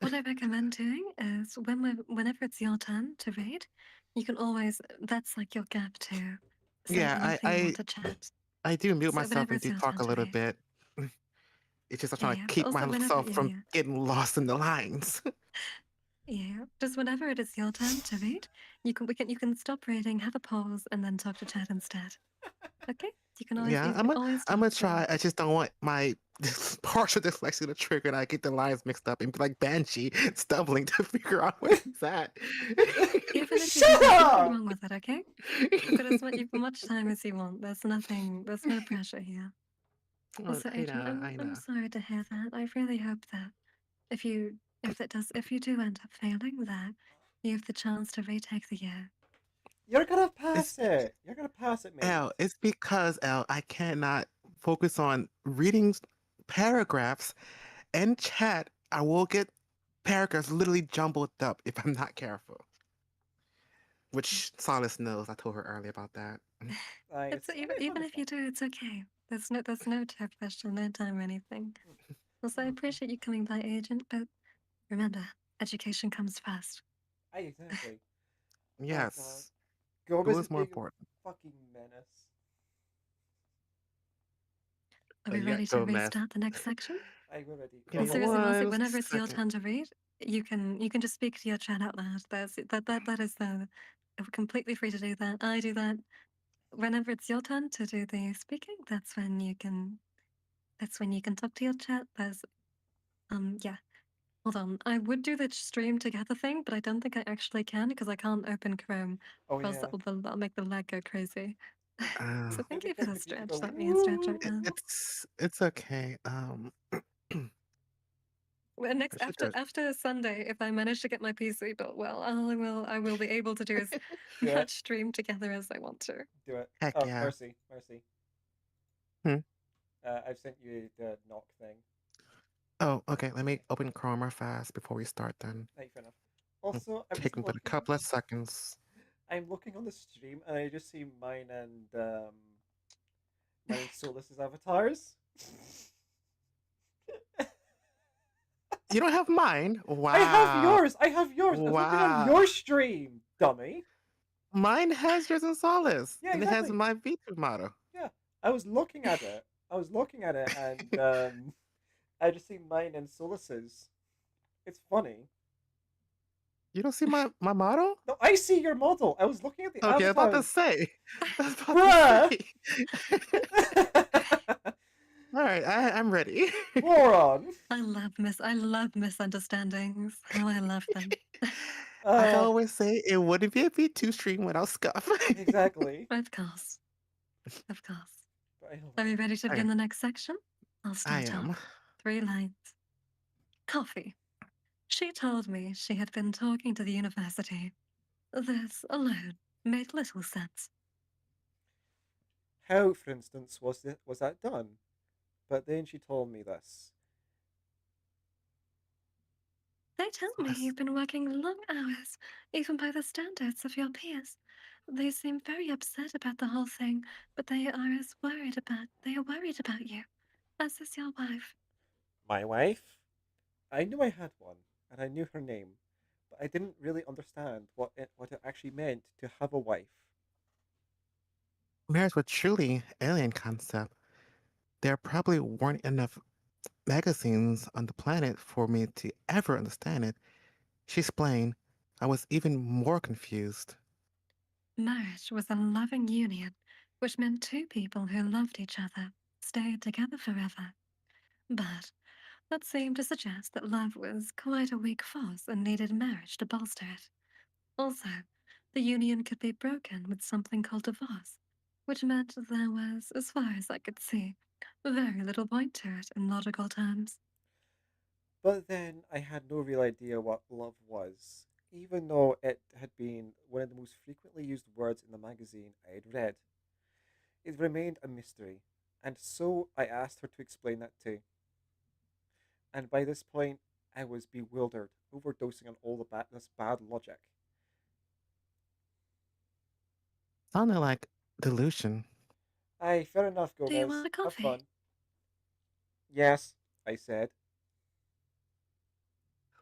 What I recommend doing is whenever it's your turn to read, you can always that's like your gap to say Yeah, anything you want to chat. I do mute So myself whenever and it's do your talk turn a to little read. bit. It's just I'm Yeah, trying to yeah. But keep also whenever myself yeah, from yeah. getting lost in the lines. Yeah. Just whenever it is your turn to read, you can stop reading, have a pause, and then talk to chat instead. Okay? Yeah, you can always I'm gonna talk through. try. I just don't want my partial dyslexia to trigger and I get the lines mixed up and be like Banshee stumbling to figure out where he's at. Even if you do, Shut there's nothing up! wrong with it, okay? You've got as much time as you want. There's no pressure here. Oh, Also, Agent, I I'm know. sorry to hear that. I really hope that if you do end up failing that, you have the chance to retake the year. You're gonna It's pass it. You're gonna pass it, mate. L. It's because L. I cannot focus on reading paragraphs and chat. I will get paragraphs literally jumbled up if I'm not careful. Which Solace knows. I told her earlier about that. It's It'll be fun even to if you do, it's okay. There's no time pressure, no time or anything. Also, I appreciate you coming by, Agent, but remember, education comes first. Exactly. Oh god. Yes, school Gomez is is more being a important. fucking menace. Are Oh, we you got ready to Gomez. restart the next section? I'm ready. Give Oh Hey, me no, seriously, wait. Marcy, one whenever it's your second. turn to read, you can just speak to your chat out loud. That is the we're completely free to do that. I do that. Whenever it's your turn to do the speaking, that's when you can talk to your chat. There's yeah. Hold on. I would do the stream together thing, but I don't think I actually can because I can't open Chrome. Oh Or else yeah. that'll make the lag go crazy. Uh, So thank you for the If you stretch. go, Let me stretch right woo. now. it's okay. Well, I next should do it. after Sunday, if I manage to get my PC built well, I will be able to do as Do it. much stream together as I want to. Do it. Heck Oh, yeah. Mercy. Mercy. Hmm. I've sent you the knock thing. Oh, okay. Let me open Chrome real fast before we start. Then Right, fair enough. it'll Also, I'm just take me but a looking. couple of seconds. I'm looking on the stream and I just see mine and Solus's avatars. You don't have mine. I have Wow. yours. I have yours. I was looking on Wow. your stream, dummy. Mine has yours and Solace, Yeah, and it has exactly. my VTuber model. Yeah, I was looking at it. I was looking at it, and I just see mine and Solus's. It's funny. You don't see my model? No, I see your model. I was looking at the Okay, I was about to avatars. say. I was about to Bruh! say. All right, I'm ready. Moron! I love misunderstandings. How I love them. Like I Uh, always say, it wouldn't be a V2 stream without scuff. exactly. Of course. Of course. But I love Are we it. ready to Okay, begin the next section? I'll I start am. off. 3 lines. Coffee. She told me she had been talking to the university. This alone. made little sense. How, for instance, was that done? But then she told me this. They tell me Yes. you've been working long hours, even by the standards of your peers. They seem very upset about the whole thing, but they are worried about you, as is your wife. My wife? I knew I had one, and I knew her name, but I didn't really understand what it actually meant to have a wife. Marriage was truly alien concept. There probably weren't enough magazines on the planet for me to ever understand it. She explained. I was even more confused. Marriage was a loving union, which meant two people who loved each other stayed together forever. But that seemed to suggest that love was quite a weak force and needed marriage to bolster it. Also, the union could be broken with something called divorce, which meant there was, as far as I could see, very little point to it in logical terms. But then I had no real idea what love was, even though it had been one of the most frequently used words in the magazine I had read. It remained a mystery, and so I asked her to explain that too. And by this point, I was bewildered, overdosing on all this bad logic. Sounded like delusion. Aye, fair enough, Do you want Gomez. a Have coffee? fun. Yes, I said.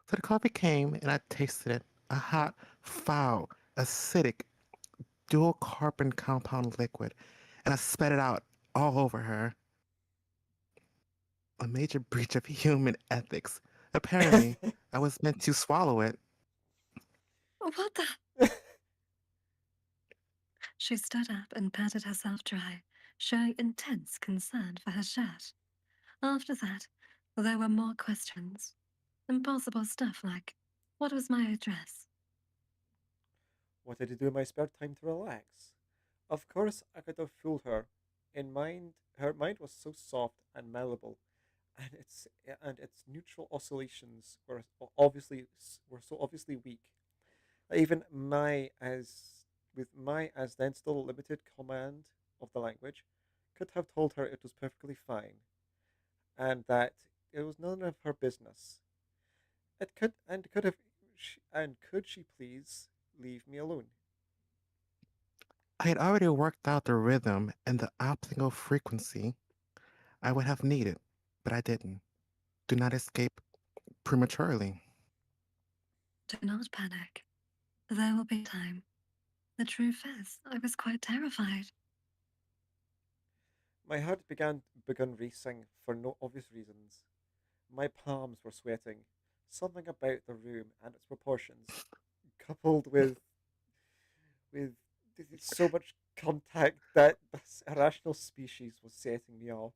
So the coffee came and I tasted it. A hot, foul, acidic, dual carbon compound liquid. And I spat it out all over her. A major breach of human ethics. Apparently, I was meant to swallow it. What the? She stood up and patted herself dry, showing intense concern for her shirt. After that, there were more questions. Impossible stuff like, what was my address? What did I do in my spare time to relax? Of course, I could have fooled her. In mind, her mind was so soft and malleable, and its neutral oscillations were so obviously weak. Even my as then still limited command of the language, could have told her it was perfectly fine, and that it was none of her business. It could and could have, and could she please leave me alone? I had already worked out the rhythm and the optimal frequency I would have needed, but I didn't. Do not escape prematurely. Do not panic. There will be time. The truth is, I was quite terrified. My heart began racing for no obvious reasons. My palms were sweating. Something about the room and its proportions, coupled with so much contact that this irrational species was setting me off.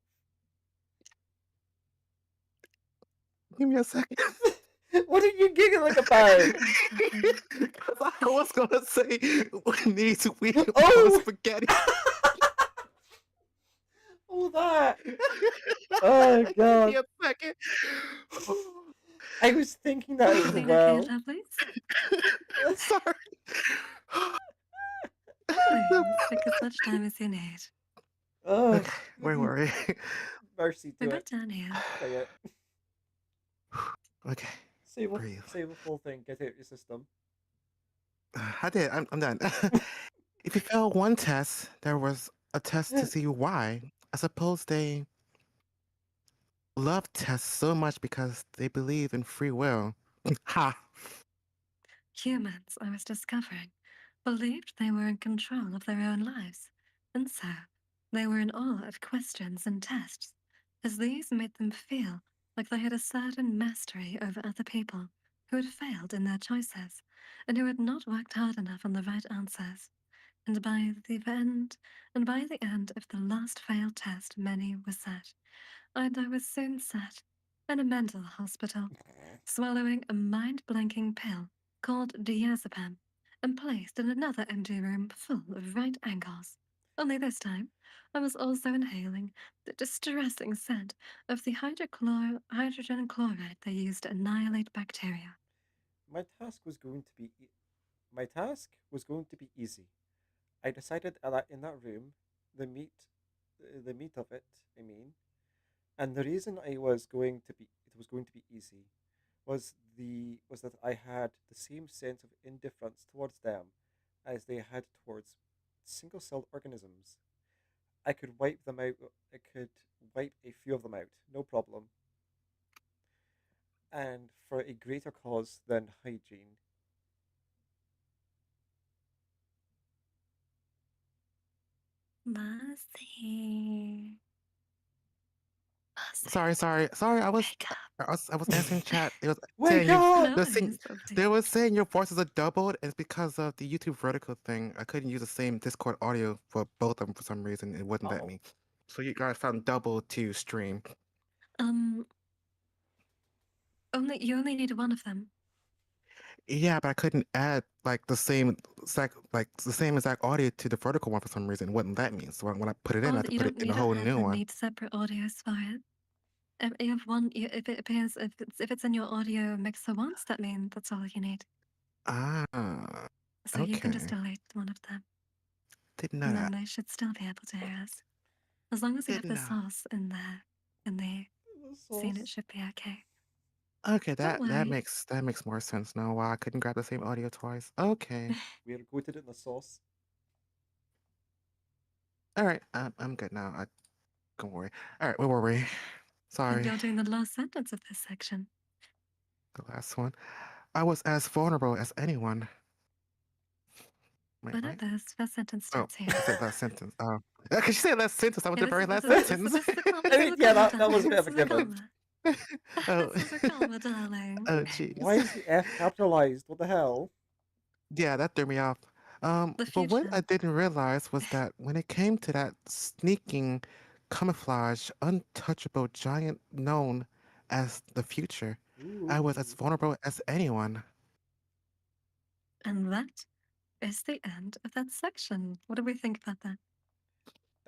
Give me a second. What are you giggling about? What's happening? Because I was gonna say we need to we was Oh, spaghetti. oh that. Oh Give me god, a second. I was thinking that as Everything okay, well. lovelies? Sorry. Please, take as much time as you need. Oh, Okay, where were we? mercy, We're do it. back down here. Say it. Okay, breathe. Say the full thing. Get out your system. I did. I'm done. If you failed one test, there was a test to see why. I suppose they love tests so much because they believe in free will. Ha! Humans, I was discovering, believed they were in control of their own lives, and so they were in awe of questions and tests, as these made them feel like they had a certain mastery over other people who had failed in their choices and who had not worked hard enough on the right answers. And by the end of the last failed test, many were set, and I was soon set in a mental hospital, swallowing a mind blanking pill called diazepam and placed in another empty room full of right angles. Only this time, I was also inhaling the distressing scent of the hydrogen chloride they used to annihilate bacteria. My task was going to be easy. I decided that in that room, the meat, the meat of it, I mean, and the reason it was going to be easy, was that I had the same sense of indifference towards them as they had towards single-celled organisms. I could wipe them out. I could wipe a few of them out, no problem, and for a greater cause than hygiene. Mercy. Sorry. Wake up. I was answering chat. It was Wake saying you. up! They No were saying, worries, they update. were saying your voices are doubled, and it's because of the YouTube vertical thing. I couldn't use the same Discord audio for both of them for some reason. It wouldn't let Oh, me. So you guys found double to stream. Um, you only need one of them. Yeah, but I couldn't add like the same exact audio to the vertical one for some reason. It wouldn't let me. So when I put it in, I had to You put it don't in a need whole new one. need separate audios for it. You have one. If it appears, if it's in your audio mixer once, that means that's all you need. Ah, So you can just okay. delete one of them, Didn't know and then that. they should still be able to hear us. As long as you have Didn't the know. source in there, in the the scene, it sauce. should be okay. Okay, Don't worry. that makes more sense now. Why I couldn't grab the same audio twice. Okay. We're goated in the sauce. All right. I'm good now. Don't worry. All right. Where were we? And Sorry. you're doing the last sentence of this section. The last one. I was as vulnerable as anyone. Wait, But not right? this. First sentence Oh, starts here. she said last sentence. Oh, because she said last sentence. That was Yeah, the very last this sentence. is a comma. I This mean, is a yeah, comma, that was a darling. bit of This a is a given. comma. Oh, This is a comma, darling. oh, jeez. Why is the F capitalized? What the hell? Yeah, that threw me off. The But what I future. didn't realize was that when it came to that sneaking, camouflage, untouchable giant known as the future, I was as Ooh, vulnerable as anyone. And that is the end of that section. What do we think about that?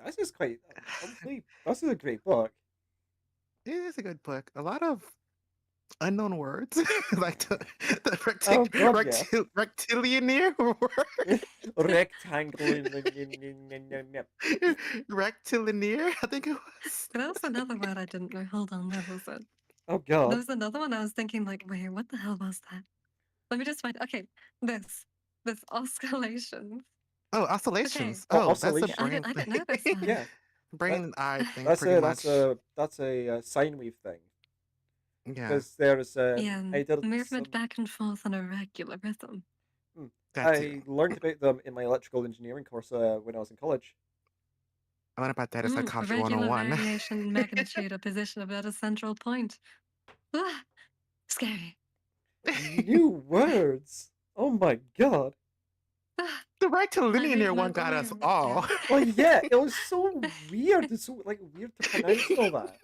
this is quite. Honestly, this is a great book. It is a good book. A lot of unknown words, like the Oh God, yeah. rectilinear word. Rectangle. Rectilinear, I think it was. That was another word I didn't know. Hold on, where was it? Oh There God. was another one I was thinking, like, wait, what the hell was that? Let me just find. Okay, this oscillations. Oh, Okay, oscillations. Oh, Oh, that's a yeah, brain I didn't thing. know this one. yeah. Brain That and eye thing, that's pretty a that's much. a that's a sine wave thing Yeah, because there's Yeah, I did movement some. back and forth on a regular rhythm. Hmm, that too. I learned about them in my electrical engineering course when I was in college. I learned about that in Psychology Regular 101. variation, magnitude, or position about a central point. Ah, scary. New words. Oh my God. Ah, The I rectilinear one relearned got us yeah. all. Well, yeah, it was so weird. It's so like weird to pronounce and all that.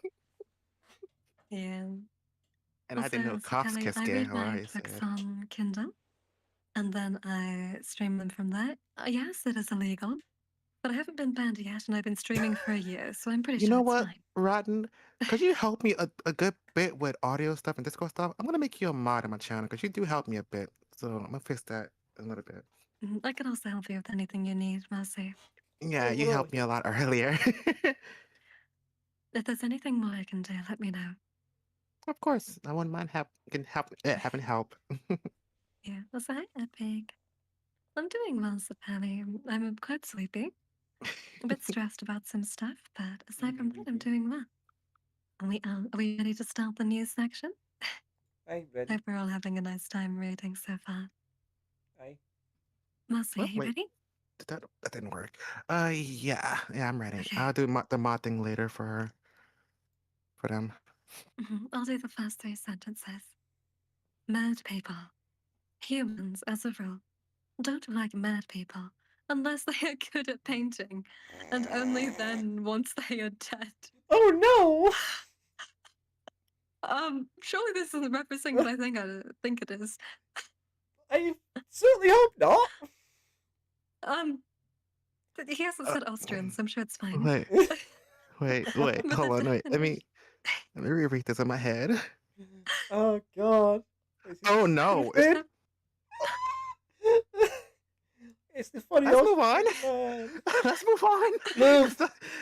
Yeah. And I didn't know Also, Kelly, I Kafkaski, read or how my you say books it. on Kindle and then I stream them from there. Yes, it is illegal, but I haven't been banned yet and I've been streaming for a year, so I'm pretty You sure know it's what, fine. Rotten? Could you help me a good bit with audio stuff and Discord stuff? I'm gonna make you a mod on my channel because you do help me a bit. So I'm gonna fix that a little bit. I can also help you with anything you need, Mercy. Yeah, Oh, you well, helped me a lot earlier. If there's anything more I can do, let me know. Of course, I wouldn't mind having help. Yeah, also, hi, Epic. I'm doing well, Sapali. I'm quite sleepy, a bit stressed about some stuff, but aside from that, I'm doing well. Are we ready to start the news section? Aye, ready. Hope we're all having a nice time reading so far. Aye. Marcy, are Well, you wait, ready? that didn't work. Yeah, I'm ready. Okay. I'll do the mod thing later for them. I'll do the first three sentences. Mad people. Humans, as a rule, don't like mad people unless they are good at painting, and only then once they are dead. Oh Surely this isn't referencing what I think it is. no! I certainly hope not. He hasn't Uh, said Austrian, so I'm sure it's fine. wait, wait. But Hold the on, wait. definition. Let me reread this in my head. Oh God. Is he Oh no! stupid? It's the funny Let's move on. Australian man. Let's move on. Move,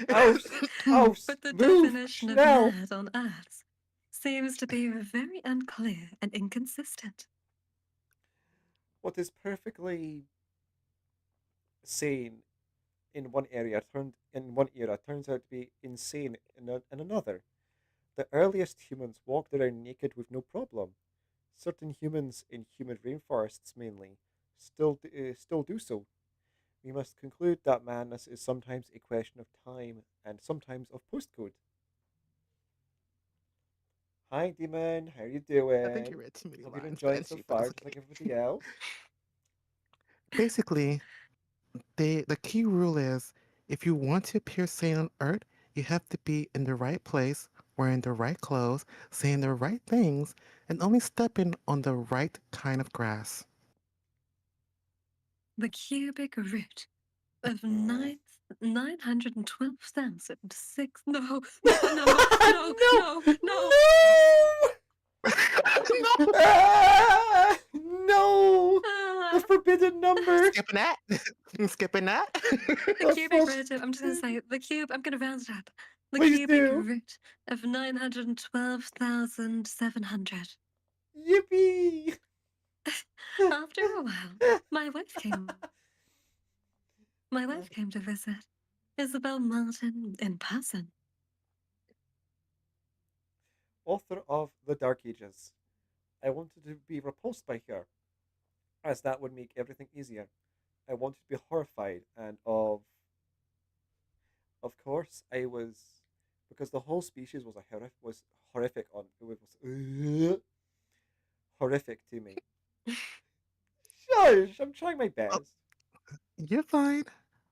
Alfs, Alfs, But the move definition of now. mad on Earth seems to be very unclear and inconsistent. What is perfectly sane in one area turned in one era turns out to be insane in another. The earliest humans walked around naked with no problem. Certain humans in humid rainforests, mainly, still do so. We must conclude that madness is sometimes a question of time and sometimes of postcode. Hi, Demon. How you I think you doing? read too many Hope you're lines, enjoying so Banshee, but far, that's just like okay. everybody else. Basically, the key rule is if you want to appear sane on Earth, you have to be in the right place, wearing the right clothes, saying the right things, and only stepping on the right kind of grass. The cubic root of 912,006. No, no, no, no, No! no, no. No! No! No! The Ah, forbidden number! Skipping that? Skipping that? the The cubic for- root of, I'm just going to say, the cube, I'm going to round it up. The Please cubic do! root of 912,700. Yippee! After a while, my wife came. My wife came to visit. Isabel Martin in person. Author of The Dark Ages. I wanted to be repulsed by her, as that would make everything easier. I wanted to be horrified, and of course I was, because the whole species was was horrific on it was horrific to me. Shush! I'm trying my Oh, best. you're fine.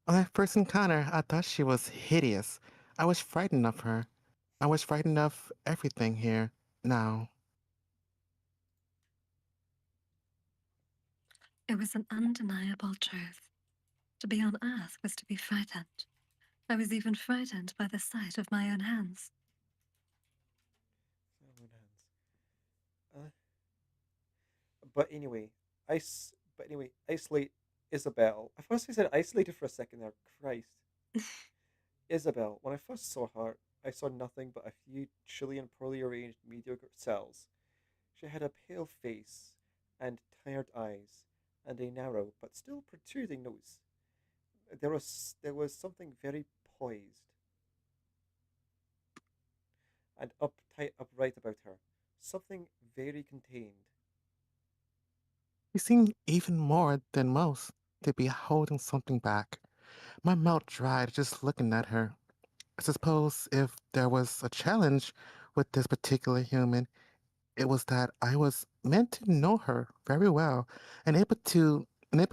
On that first encounter, I thought she was hideous. I was frightened of her. I was frightened of everything here. Now, It was an undeniable truth. To be on Earth was to be frightened. I was even frightened by the sight of my own hands. Someone hands. But anyway, isolate Isabel. I first said isolated for a second there. Christ, Isabel. When I first saw her, I saw nothing but a few trillion poorly arranged mediocre cells. She had a pale face and tired eyes, and a narrow but still protruding nose. There was something very poised and upright about her. Something very contained. she seemed even more than most to be holding something back. My mouth dried just looking at her. I suppose if there was a challenge with this particular human, it was that I was meant to know her very well and able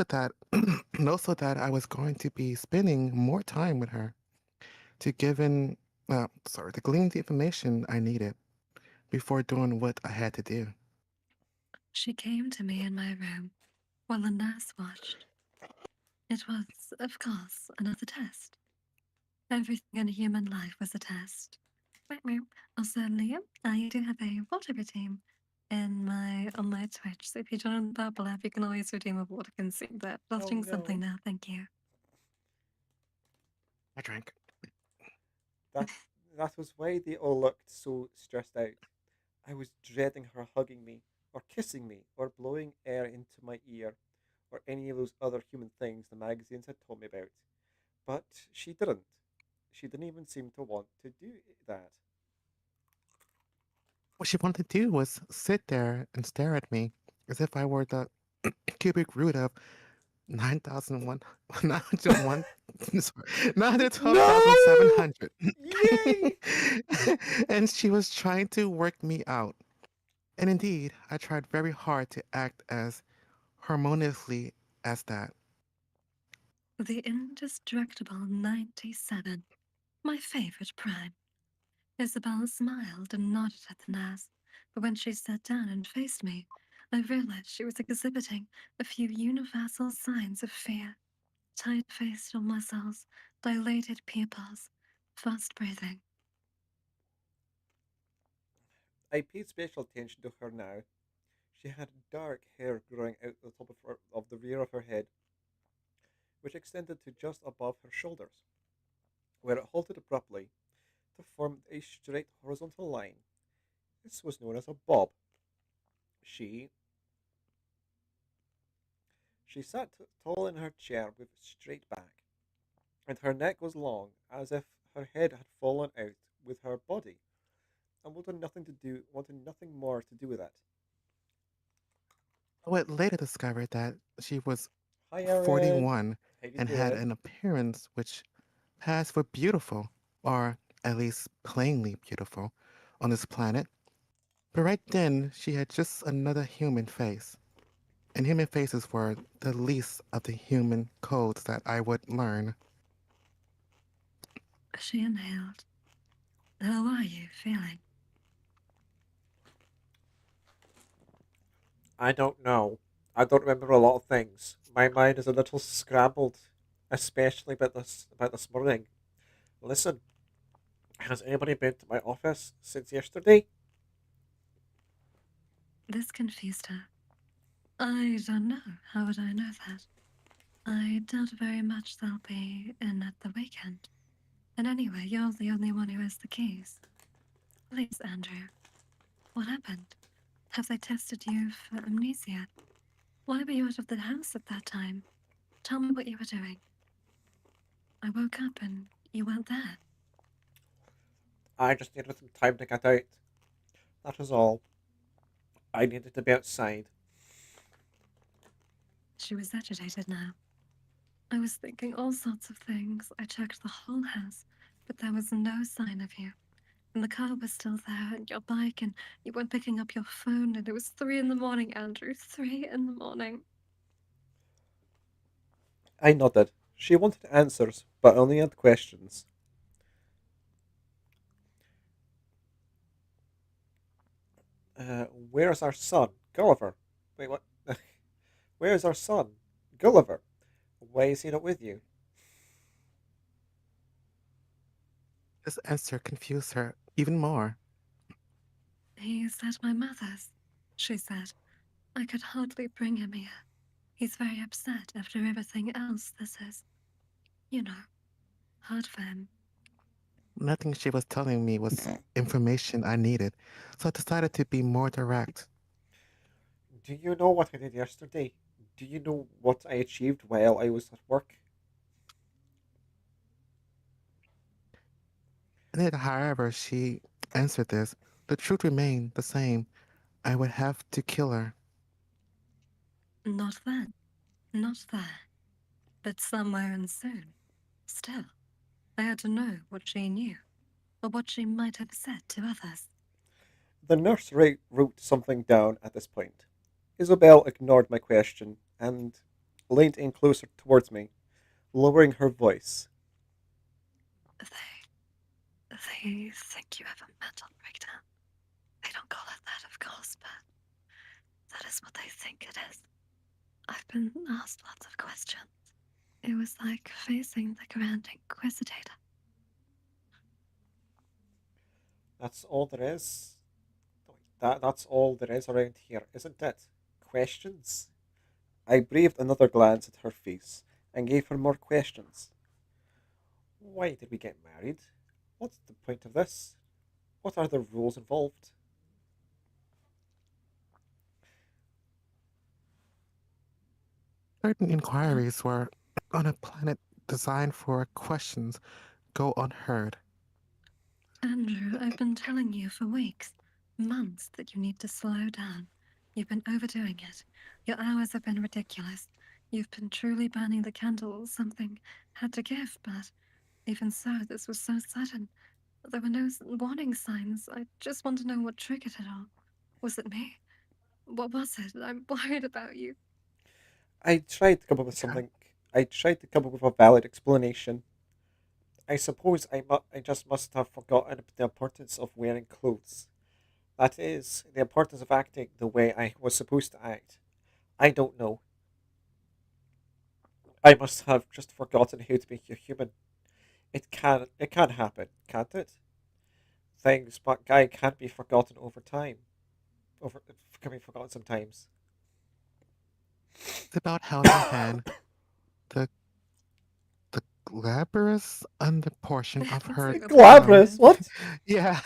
that and also that I was going to be spending more time with her to to glean the information I needed before doing what I had to do. She came to me in my room while the nurse watched. It was, of course, another test. Everything in human life was a test. Meow, meow. Also, Liam, I do have a water redeem in my on my Twitch. So if you join the Bubble app, you can always redeem a water consume there. I'll Oh drink something no. now, thank you. I drank. That that was why they all looked so stressed out. I was dreading her hugging me, or kissing me, or blowing air into my ear, or any of those other human things the magazines had told me about. But she didn't. She didn't even seem to want to do that. What she wanted to do was sit there and stare at me as if I were the cubic root of 9,001, 901, sorry, No! 912,700. Yay! And she was trying to work me out. And indeed, I tried very hard to act as harmoniously as that. The indestructible 97, my favorite prime. Isabella smiled and nodded at the nurse, but when she sat down and faced me, I realized she was exhibiting a few universal signs of fear: tight facial muscles, dilated pupils, fast breathing. I paid special attention to her now. She had dark hair growing out the top of the rear of her head. which extended to just above her shoulders, where it halted abruptly to form a straight horizontal line. This was known as a bob. She she sat tall in her chair with straight back, and her neck was long, as if her head had fallen out with her body, and wanted nothing more to do with it. I would later discover that she was Hi, Erin. 41 How you and had doing? an appearance which passed for beautiful, or at least plainly beautiful, on this planet. But right then, she had just another human face. And human faces were the least of the human codes that I would learn. She inhaled. How are you feeling? I don't know. I don't remember a lot of things. My mind is a little scrambled, especially about this morning. Listen, has anybody been to my office since yesterday? This confused her. I don't know. How would I know that? I doubt very much they'll be in at the weekend. And anyway, you're the only one who has the keys. Please, Andrew. What happened? Have they tested you for amnesia? Why were you out of the house at that time? Tell me what you were doing. I woke up and you weren't there. I just needed some time to get out. That was all. I needed to be outside. She was agitated now. I was thinking all sorts of things. I checked the whole house, but there was no sign of you. And the car was still there, and your bike, and you weren't picking up your phone, and it was 3 in the morning, Andrew. 3 in the morning. I nodded. She wanted answers, but only had questions. Where's our son, Gulliver? Wait, what? Where's our son, Gulliver? Why is he not with you? This answer confused her even more. He's at my mother's, she said. I could hardly bring him here. He's very upset after everything else this is. You know, hard for him. Nothing she was telling me was information I needed, so I decided to be more direct. Do you know what I did yesterday? Do you know what I achieved while I was at work? And yet, however she answered this, the truth remained the same. I would have to kill her. Not then, not there, but somewhere and soon. Still, I had to know what she knew, or what she might have said to others. The nurse wrote something down at this point. Isabel ignored my question and leaned in closer towards me, lowering her voice. They think you have a mental breakdown. They don't call it that, of course, but that is what they think it is. I've been asked lots of questions. It was like facing the Grand Inquisitor. That's all there is. That's all there is around here, isn't it? Questions? I breathed another glance at her face and gave her more questions. Why did we get married? What's the point of this? What are the rules involved? Certain inquiries were on a planet designed for questions go unheard. Andrew, I've been telling you for weeks, months, that you need to slow down. You've been overdoing it. Your hours have been ridiculous. You've been truly burning the candle. Something had to give, but even so, this was so sudden. There were no warning signs. I just want to know what triggered it all. Was it me? What was it? I'm worried about you. I tried to come up with Okay. something. I tried to come up with a valid explanation. I suppose I just must have forgotten the importance of wearing clothes. That is, the importance of acting the way I was supposed to act. I don't know. I must have just forgotten how to be a human. It can happen, can't it? Things, but guy can be forgotten over time. Over can be forgotten sometimes. Isabel held her hand. The glabrous under portion of It's her Glabrous? What? yeah,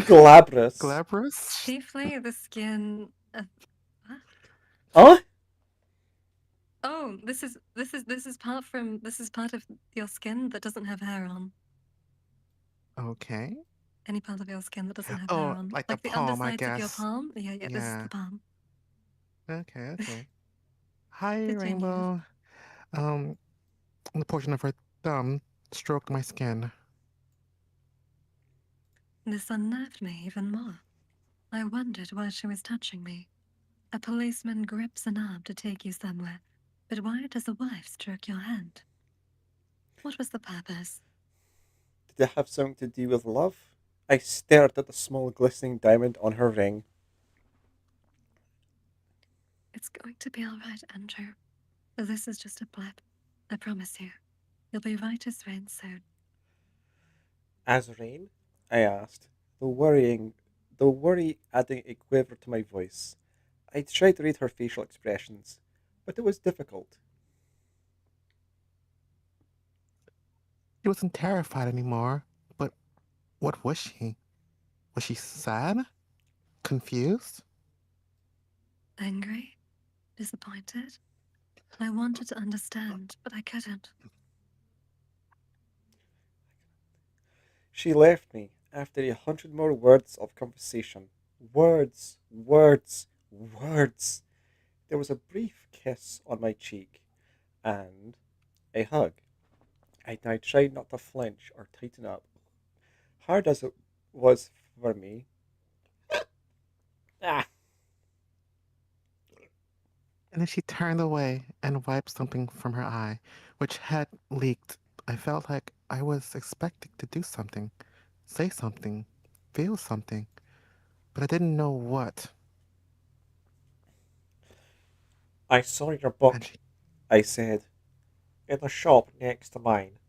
Glabrous. glabrous. chiefly the skin of what? Huh? Oh, this is part of your skin that doesn't have hair on. Okay. Any part of your skin that doesn't have hair Oh, on, like the like the palm, I undersides of your guess. palm. Yeah, yeah, this is Yeah. the palm. Okay, okay. Hi, Continue. Rainbow. Um, the portion of her thumb stroked my skin. This unnerved me even more. I wondered why she was touching me. A policeman grips an arm to take you somewhere, but why does a wife stroke your hand? What was the purpose? Did it have something to do with love? I stared at the small glistening diamond on her ring. It's going to be all right, Andrew. This is just a blip. I promise you. You'll be right as rain soon. As rain? I asked, the worry adding a quiver to my voice. I tried to read her facial expressions, but it was difficult. She wasn't terrified anymore, but what was she? Was she sad? Confused? Angry? Disappointed? I wanted to understand, but I couldn't. She left me after 100 more words of conversation. Words, words, words. There was a brief kiss on my cheek and a hug. I tried not to flinch or tighten up. Hard as it was for me. Ah, And then she turned away and wiped something from her eye, which had leaked. I felt like I was expected to do something, say something, feel something, but I didn't know what. I saw your And book, she, I said, in the shop next to mine.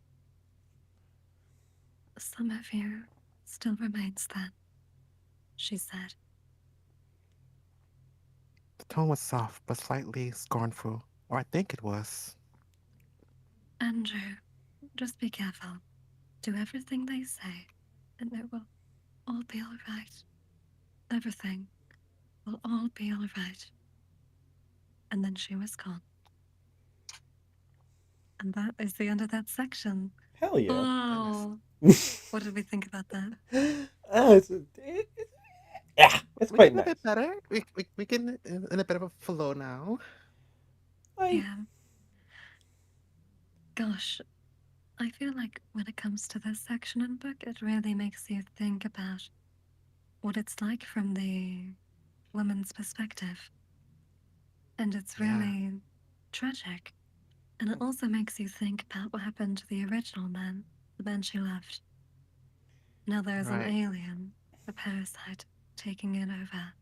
Some of you still remains then, she said. the tone was soft but slightly scornful, or I think it was. Andrew, just be careful. Do everything they say, and it will all be all right. Everything will all be all right. And then she was gone. And that is the end of that section. Hell yeah. Goodness. Oh, what did we think about that? Yeah, it's We're quite getting a bit nice. better. We getting in a bit of a flow now. I Yeah, gosh, I feel like when it comes to this section in book, it really makes you think about what it's like from the woman's perspective. And it's Yeah, really tragic. And it also makes you think about what happened to the original man, the Banshee left. Now there's an right. alien, a parasite, taking it over.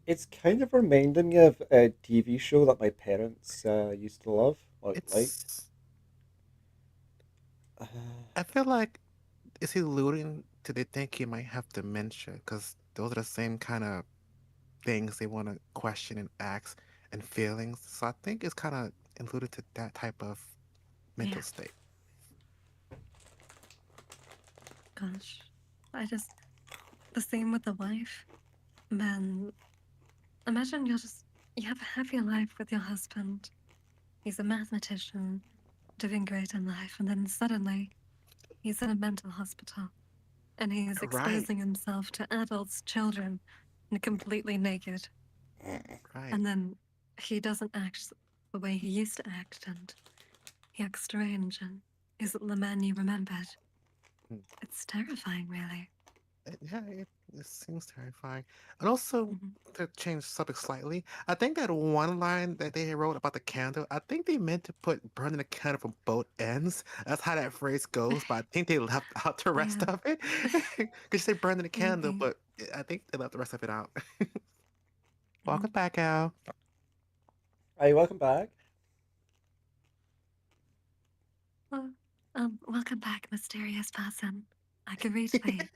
it's kind of reminding me of a TV show that my parents used to love, like. It's. Uh, I feel like is he alluding to they think he might have dementia because those are the same kind of things they want to question and ask and feelings. So I think it's kind of alluded to that type of mental Yeah, state. gosh. The same with the wife. Man, imagine you have a happy life with your husband. He's a mathematician, doing great in life, and then suddenly he's in a mental hospital and he's Right, exposing himself to adults, children, and completely naked. right. And then he doesn't act the way he used to act, and he acts strange and isn't the man you remembered. Mm. It's terrifying, really. Yeah, it seems terrifying. And also, Mhm. to change subject slightly, I think that one line that they wrote about the candle, I think they meant to put burning the candle from both ends. That's how that phrase goes, but I think they left out the rest Yeah, of it. Because you say burning the candle, maybe. but I think they left the rest of it out. Mhm. Welcome back, Al. Hi, welcome back. Well, welcome back, mysterious person. I can reach for you.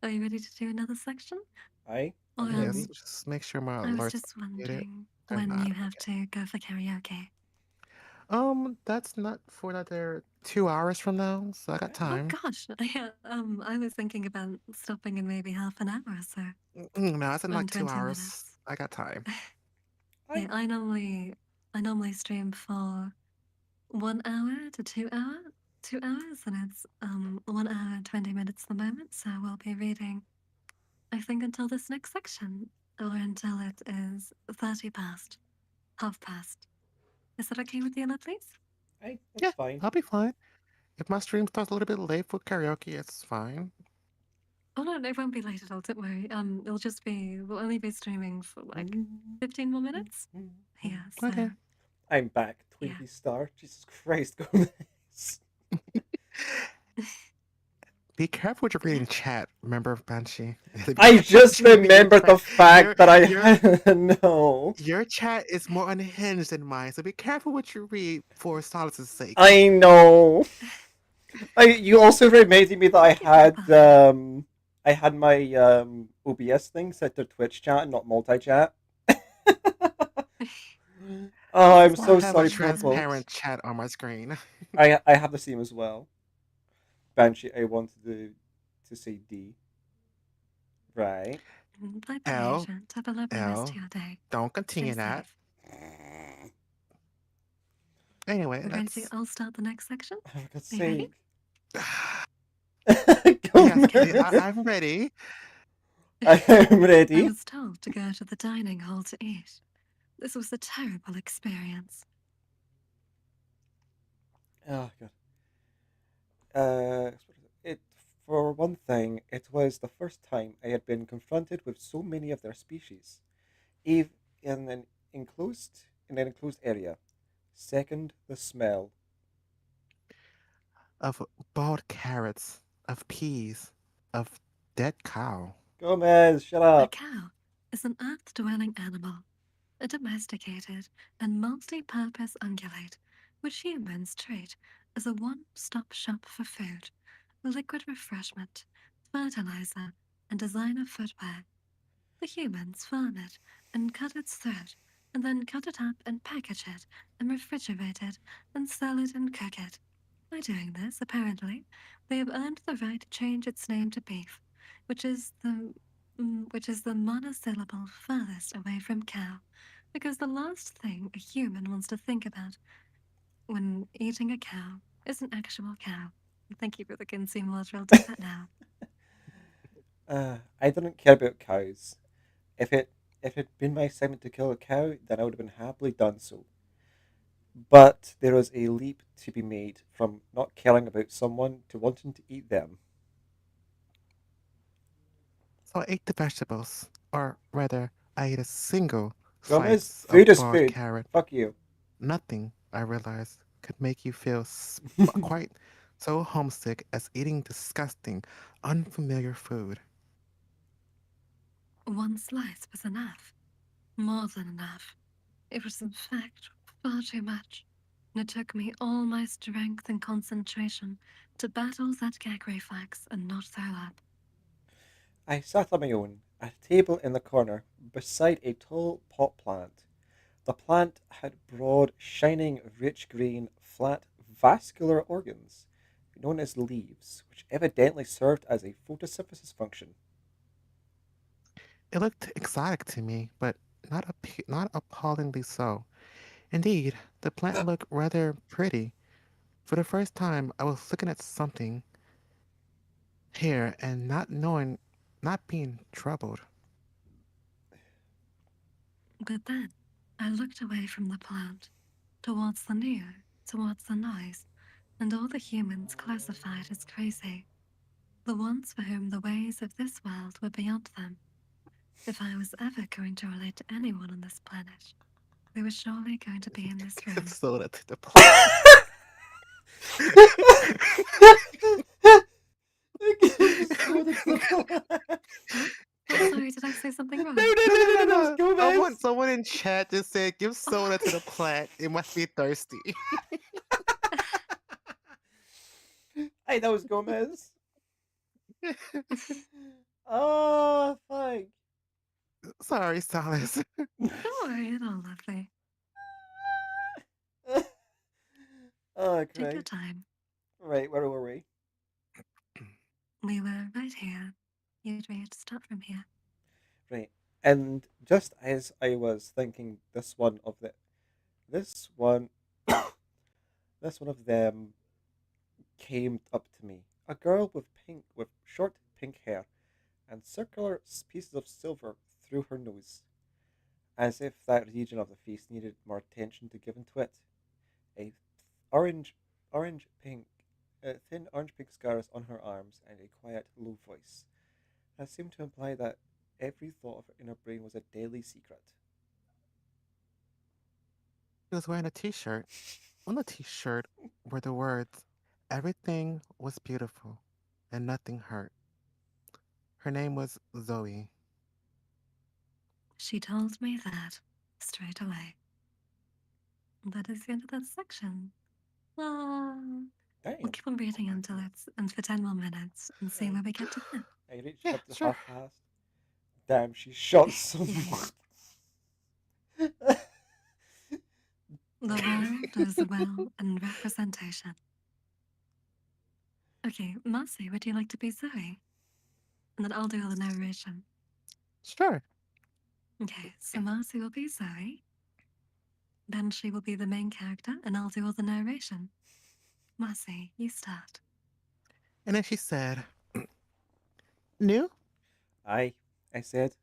Are you ready to do another section? Hi. I'm It is. ready. Just make sure my I was alerts just are muted. wondering They're when not. you have to go for karaoke. That's not for another 2 hours from now, so I got Okay. Oh time. gosh, yeah, I was thinking about stopping in maybe half an hour or so, No, it's in in like two 20 hours. minutes. I got time. Yeah, I I normally stream for 1 hour to 2 hours, and it's 1 hour and 20 minutes at the moment. So we'll be reading, I think, until this next section, or until it is 30 past, half past. Is that okay with you, lovelies? that's Yeah, fine. I'll be fine. If my stream starts a little bit late for karaoke, it's fine. Oh no, it won't be late at all. Don't worry. We'll only be streaming for like 15 more minutes. Yeah. So Okay. I'm back, yeah. Twinkie Star. Jesus Christ, Gomez. Be careful what you're reading chat. Remember, Banshee? Be I careful just what you're reading remembered the chat. fact Your that I your had no. your chat is more unhinged than mine, so be careful what you read for Solace's sake. I know. You also reminded me that Thank you for the bother. I had my OBS thing set to Twitch chat and not multi chat. Oh, This I'm is That's why I so have a sorry, perfectly poor fine. transparent folks. chat on my screen. I have the same as well. Banshee, I wanted to say D. Right. Bye bye, L, agent. Have a lovely rest of L, your day. don't Stay continue that. safe. Anyway, We're ready to let's. all start the next section. Oh, for God's Are you ready? sake. Yes, Okay. I'm ready. I am I ready. was told to go to the dining hall to eat. This was a terrible experience. Oh god. It for one thing, it was the first time I had been confronted with so many of their species, even in an enclosed area. Second, the smell. Of boiled carrots, of peas, of dead cow. Gomez, shut A up. cow is an earth dwelling animal, a domesticated and multi purpose ungulate, which humans treat as a one stop shop for food, liquid refreshment, fertilizer, and designer footwear. The humans farm it and cut its throat, and then cut it up and package it and refrigerate it and sell it and cook it. By doing this, apparently, they have earned the right to change its name to beef, which is the monosyllable furthest away from cow, because the last thing a human wants to think about when eating a cow is an actual cow. Thank you for the consumer water. I'll do that now. I didn't care about cows. If it had been my assignment to kill a cow, then I would have been happily done so. But there is a leap to be made from not caring about someone to wanting to eat them. So I ate the vegetables, or rather, I ate a single Gomez, slice of food is boiled food. carrot. Fuck you. Nothing, I realized, could make you feel quite so homesick as eating disgusting, unfamiliar food. One slice was enough, more than enough. It was, in fact, far too much. And it took me all my strength and concentration to battle that gag reflex and not throw up. I sat on my own, at a table in the corner, beside a tall pot plant. The plant had broad, shining, rich green, flat, vascular organs, known as leaves, which evidently served as a photosynthesis function. It looked exotic to me, but not appallingly so. Indeed, the plant looked rather pretty. For the first time, I was looking at something here and not being troubled. But then I looked away from the plant, towards the near, towards the noise, and all the humans classified as crazy, the ones for whom the ways of this world were beyond them. If I was ever going to relate to anyone on this planet, they were surely going to be in this Give room. soda to the plant. Soda to the plant. Oh, oh, sorry, did I say something No, wrong? no, No, no, no, no, no, no, no, no. Gomez. Someone in chat just said, give soda to the Oh. plant. It must be thirsty. Hey, that was Gomez. Oh, fuck. Sorry, Solace. Don't worry, it's all lovely. Oh, Take your great. time. Right, where were we? We were right here. You'd read start from here. Right. And just as I was thinking this one this one of them came up to me. A girl with short pink hair and circular pieces of silver through her nose, as if that region of the face needed more attention to given to it. A orange orange pink thin orange pink scars on her arms and a quiet low voice that seemed to imply that every thought of her inner brain was a deadly secret. She was wearing a t shirt. On the t shirt were the words, "Everything was beautiful and nothing hurt." Her name was Zoe. She told me that straight away. That is the end of that section. We'll Damn. keep on reading until it's and for 10 more minutes and see Right. where we get to then. I reached Yeah, up to sure. half past. Damn, she shot Yay. someone. The world is well and representation. Okay, Marcy, would you like to be Zoe? And then I'll do all the narration. Sure. Okay, so Marcy will be Zoe. Banshee will be the main character, and I'll do all the narration. Marcy, you start. And then she said, "New Aye, I said.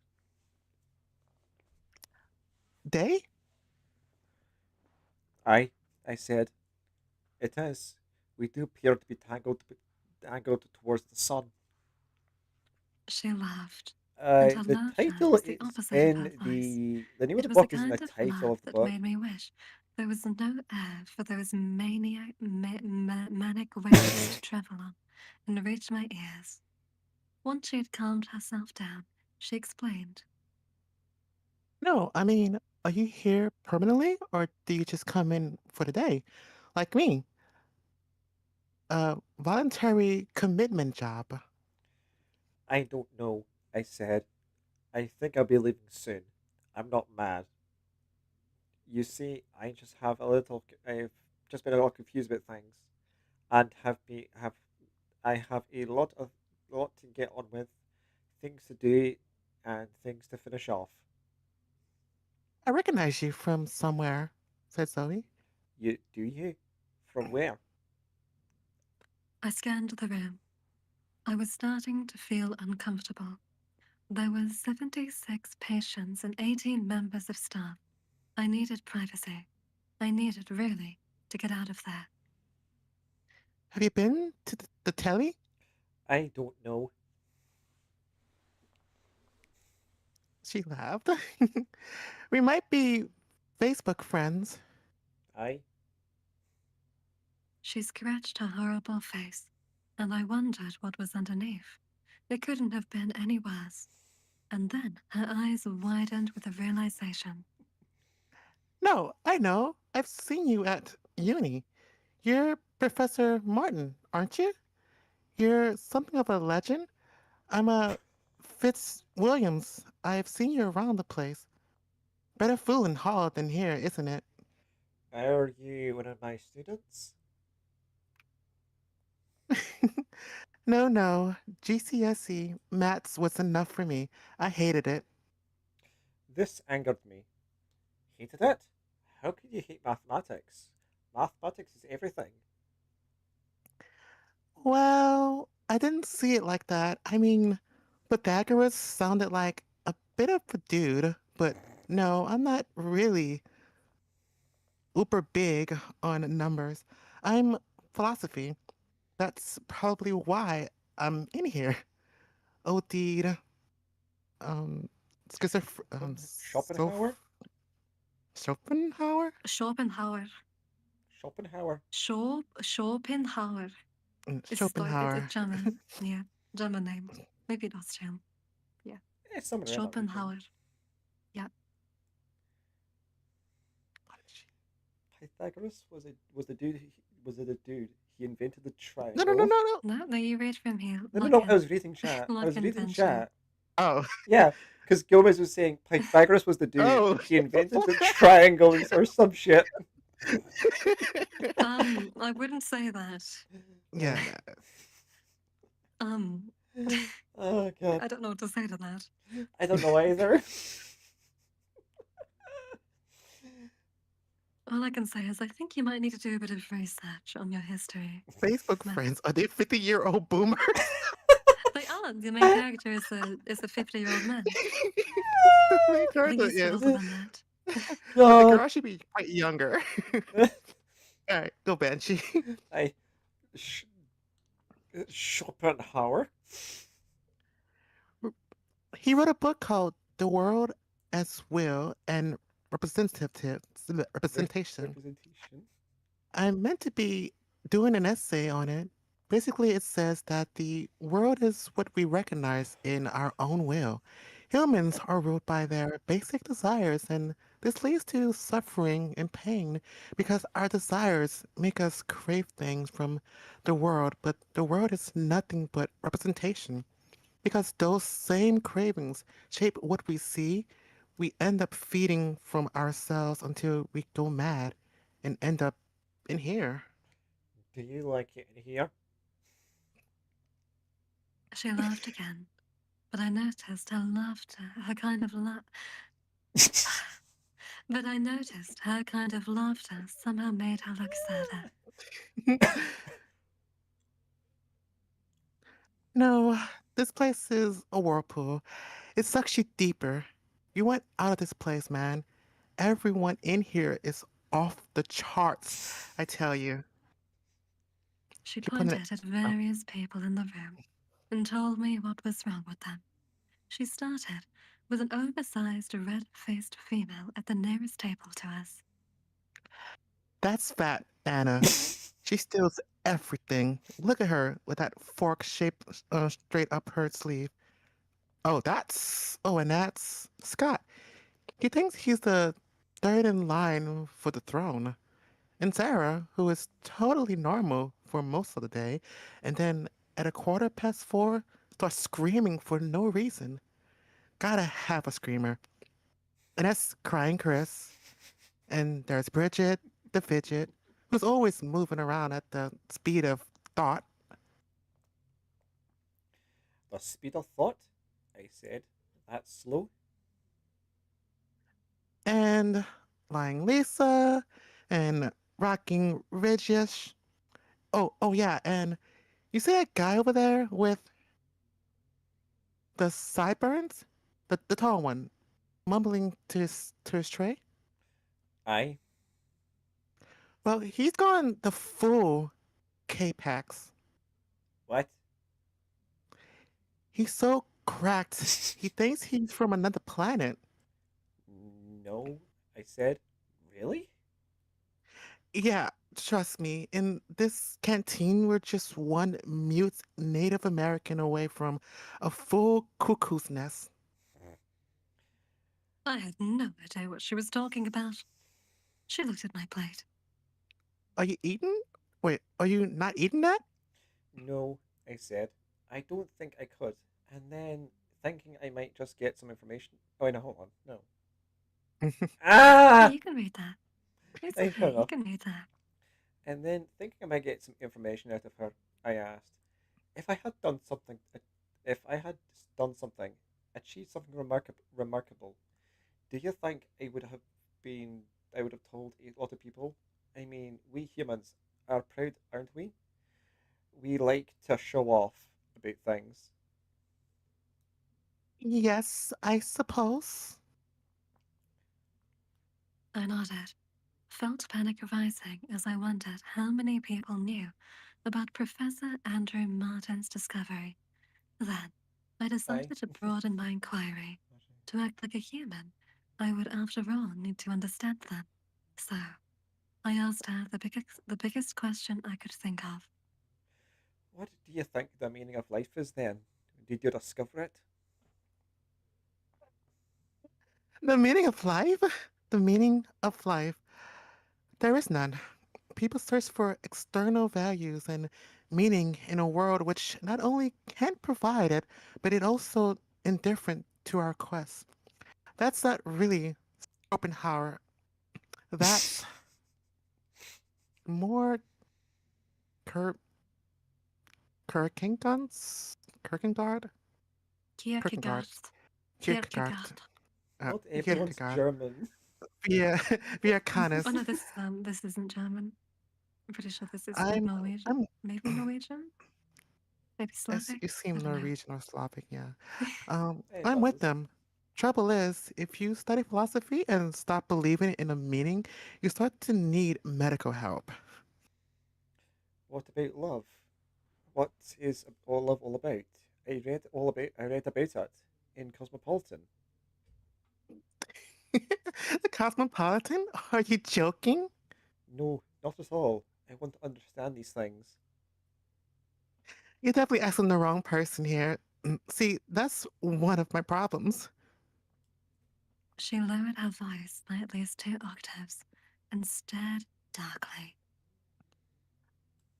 day?" Aye, I said. It is. We do appear to be tangled towards the sun. She laughed, and her The laughter title was the is opposite of her in voice. the name of It the was a book is in the kind of title laugh of the that book. made me wish there was no air for those manic waves to travel on and reach my ears. Once she had calmed herself down, she explained. No, I mean, are you here permanently or do you just come in for the day? Like me, a voluntary commitment job. I don't know, I said. I think I'll be leaving soon. I'm not mad. You see, I've just been a little confused about things, and I have a lot to get on with, things to do, and things to finish off. I recognize you from somewhere, said Zoe. You do you? From where? I scanned the room. I was starting to feel uncomfortable. There were 76 patients and 18 members of staff. I needed privacy. I needed, really, to get out of there. Have you been to the telly? I don't know. She laughed. We might be Facebook friends. I She scratched her horrible face, and I wondered what was underneath. It couldn't have been any worse. And then her eyes widened with a realization. No, I know. I've seen you at uni. You're Professor Martin, aren't you? You're something of a legend. I'm a Fitzwilliams. I've seen you around the place. Better fool in hall than here, isn't it? are you one of my students? No, no. GCSE maths was enough for me. I hated it. This angered me. Hated it? How could you hate mathematics? Mathematics is everything. Well, I didn't see it like that. I mean, Pythagoras sounded like a bit of a dude, but no, I'm not really uber big on numbers. I'm philosophy. That's probably why I'm in here. OD'd, um, Schopenhauer? Schopenhauer? Schopenhauer. Schopenhauer. Schopenhauer. It's a Schopenhauer. German, yeah, German name. Maybe not Austrian. Yeah, It's somewhere around that region. Schopenhauer. Yeah, Pythagoras was it a dude? He invented the No, no, no, triangle. no, no. no, you read from here. No, no, no. I was reading Lock chat. I was in reading Banshee. chat. Oh, Yeah, because Gomez was saying Pythagoras was the dude. oh, He invented the triangles or some shit. I wouldn't say that. Uh, yeah. No. Um, oh god, I don't know what to say to that. I don't know either. All I can say is I think you might need to do a bit of research on your history. Facebook Well, friends, are they 50-year-old boomers? they are. The main character is a 50-year-old man. The main I think character he's is. older than that. But the God, girl should be quite younger. All right, go Banshee. I sh- Schopenhauer. He wrote a book called The World as Will and Representation. Representation. I'm meant to be doing an essay on it. Basically, it says that the world is what we recognize in our own will. Humans are ruled by their basic desires, and this leads to suffering and pain because our desires make us crave things from the world, but the world is nothing but representation. Because those same cravings shape what we see, we end up feeding from ourselves until we go mad and end up in here. Do you like it in here? She laughed again, but I noticed her laughter, her kind of laugh. But I noticed her kind of laughter somehow made her look sadder. No, this place is a whirlpool. It sucks you deeper. You went out of this place, man. Everyone in here is off the charts, I tell you. She She pointed pointed at at, various people in the room and told me what was wrong with them. She started with an oversized, red faced female at the nearest table to us. that's fat Anna. She steals everything. Look at her with that fork shaped straight up her sleeve. And that's Scott. He thinks he's the third in line for the throne. And Sarah, who is totally normal for most of the day, and then at a quarter past four, starts screaming for no reason. Gotta have a screamer. And that's crying Chris. And there's Bridget, the fidget, who's always moving around at the speed of thought. The speed of thought? I said. That's slow. And lying Lisa, and rocking Regis. Oh yeah, and you see that guy over there with the sideburns? The tall one, mumbling to his tray? Aye. Well, he's gone the full K-Pax. What? He's so cracked, he thinks he's from another planet. No, I said. Really? Yeah, trust me, in this canteen, we're just one mute Native American away from a full cuckoo's nest. I had no idea what she was talking about. She looked at my plate. Are you eating? Wait, are you not eating that? No, I said. I don't think I could. And then, thinking I might just get some information. Oh, no, hold on. No. Yeah, Ah! you can read that. It's I okay, hung you up. can read that. And then, thinking I might get some information out of her, I asked, if I had done something, if I had done something, achieved something remarkable, do you think I would have told a lot of people? I mean, we humans are proud, aren't we? We like to show off about things. Yes, I suppose. I nodded, felt panic rising as I wondered how many people knew about Professor Andrew Martin's discovery. Then, I Aye. decided to broaden my inquiry. To act like a human, I would, after all, need to understand them. So, I asked her the biggest question I could think of. What do you think the meaning of life is then? Did you discover it? The meaning of life? The meaning of life. There is none. People search for external values and meaning in a world which not only can't provide it, but it also indifferent to our quest. That's not really Schopenhauer. That's more Kir- Kierkegaard's Kierkegaard? Kierkegaard. Kierkegaard. Kierkegaard. Kierkegaard. Not everyone's Kierkegaard. German. Via via Oh Canis. no, this isn't German. I'm pretty sure this is I'm Norwegian. I'm Maybe Norwegian? Maybe as Slavic? you I seem don't know. Norwegian or Slavic, yeah. It I'm with does. them. Trouble is, if you study philosophy and stop believing in a meaning, you start to need medical help. What about love? What is all love all about? I read about it in Cosmopolitan. The Cosmopolitan? Are you joking? No, not at all. I want to understand these things. You're definitely asking the wrong person here. See, that's one of my problems. She lowered her voice by at least 2 octaves and stared darkly.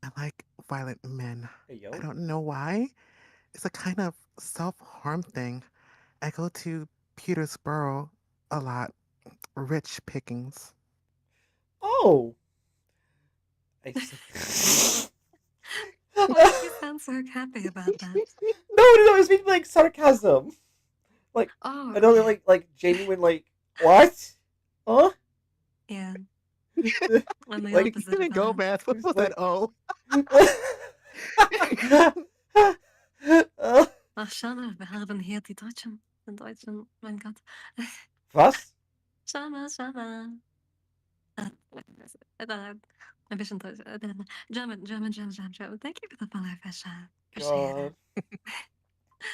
I like violent men. Hey I yo. don't know why. It's a kind of self harm thing. I go to Petersboro a lot. Rich pickings. Oh, I see. Why no, do you sound so happy about that? no, it's being like sarcasm. Like, Oh, I don't mean okay. like genuine. Like, what? Huh? Yeah, I'm the like, You opposite of didn't go, that. man. What it's was that? like. Oh. Ach, schau mal, wir haben hier die Deutschen. Die Deutschen, mein Gott. Was? Schau mal. Uh, uh, ein bisschen Deutsch. German. Thank you for the follow, Fisher. Appreciate God, it.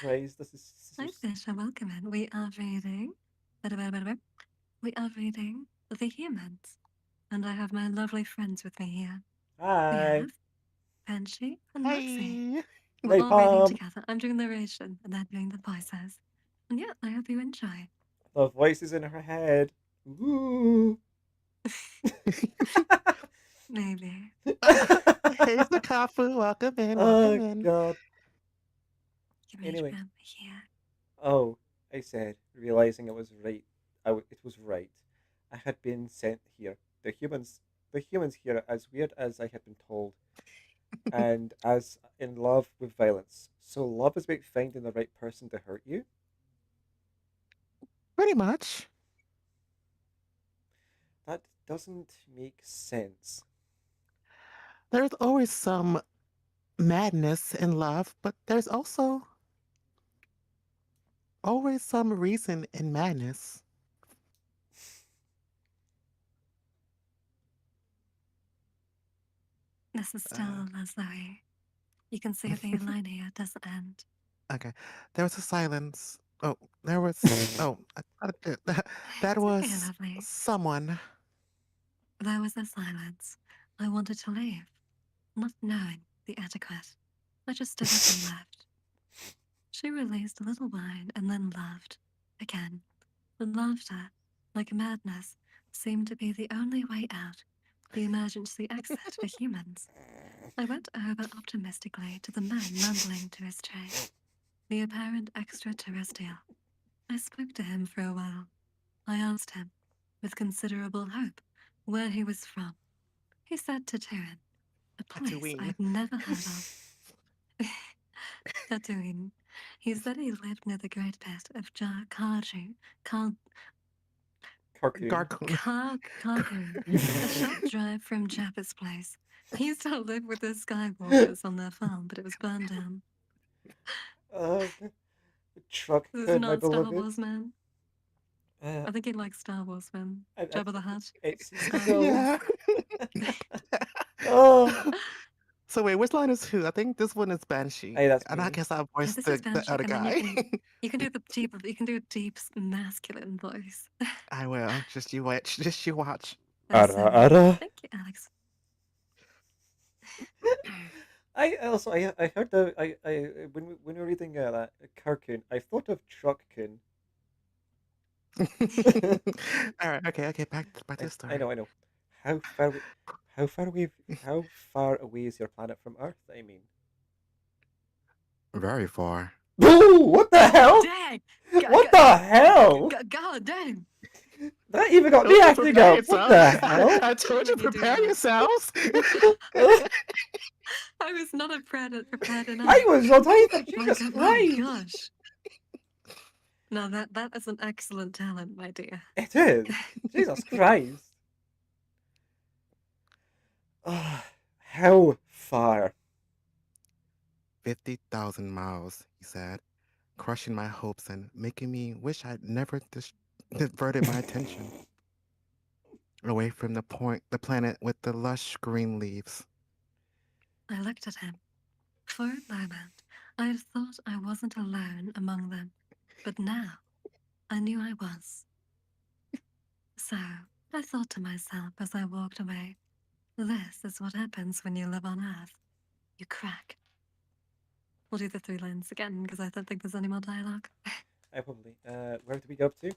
Christ, this is so. Hi, Fisher. Welcome in. We are reading. We are reading The Humans. And I have my lovely friends with me here. We Hi, have Banshee and Moxie. Hey. We're all reading napalm. together. I'm doing the narration and they're doing the voices. And yeah, I hope you enjoy. The voices in her head. Ooh. Maybe. Here's the kafu. Welcome in. Welcome oh in. God. Give me Anyway, here. oh, I said, realizing it was right. It was right. I had been sent here. The humans here, as weird as I had been told, and as in love with violence. So love is about finding the right person to hurt you. Pretty much. That doesn't make sense. There's always some madness in love, but there's also always some reason in madness. This is Uh, still Leslie. You can see the line here doesn't end. okay. There was a silence. Oh, there was. Oh, that It's okay, was lovely. someone. There was a silence. I wanted to leave, not knowing the etiquette. I just stood up and left. She released a little wine and then laughed. Again, the laughter, like madness, seemed to be the only way out, the emergency exit for humans. I went over optimistically to the man mumbling to his tray, the apparent extraterrestrial. I spoke to him for a while. I asked him, with considerable hope, where he was from. He said Tatooine, a place Tatooine. I'd never heard of. Tatooine. He said he lived near the Great Pit of Carcoon. Garcoon. Karkoon, a short drive from Jabba's place. He used to live with the Skywalkers on their farm, but it was burned down. uh, Truck This is could, my not Star beloved. Wars, man. Uh, I think he likes Star Wars, man. I, Jabba the Hutt, it seems so. Yeah. Skywalkers. oh, So wait, which line is who? I think this one is Banshee, hey, that's and I me. guess I Yeah, voiced this is the Banshee, other and then guy. you can do the deep you can do a deep masculine voice. I will. Just you watch. Just you watch. That's so Ara good. ara. Thank you, Alex. I also I heard the when we were reading that Carcoon, I thought of Truckcoon. All right. Okay. Back to the I story. know, I know. How far away, how far away how far away is your planet from Earth? I mean, Very far. Boo! What the hell? Dang! What the hell? God dang! That even got Told me you to acting prepare up. What yourself. the hell? I told you When to you do prepare that. yourselves. I was not prepared enough. I was not either. My Jesus God, my Christ. gosh. No, that is an excellent talent, my dear. It is. Jesus Christ. Hellfire. 50,000 miles, he said, crushing my hopes and making me wish I'd never diverted my attention away from the planet with the lush green leaves. I looked at him. For a moment, I had thought I wasn't alone among them, but now I knew I was. So I thought to myself as I walked away, this is what happens when you live on Earth. You crack. We'll do the 3 lines again because I don't think there's any more dialogue. I probably. Where do we go up to?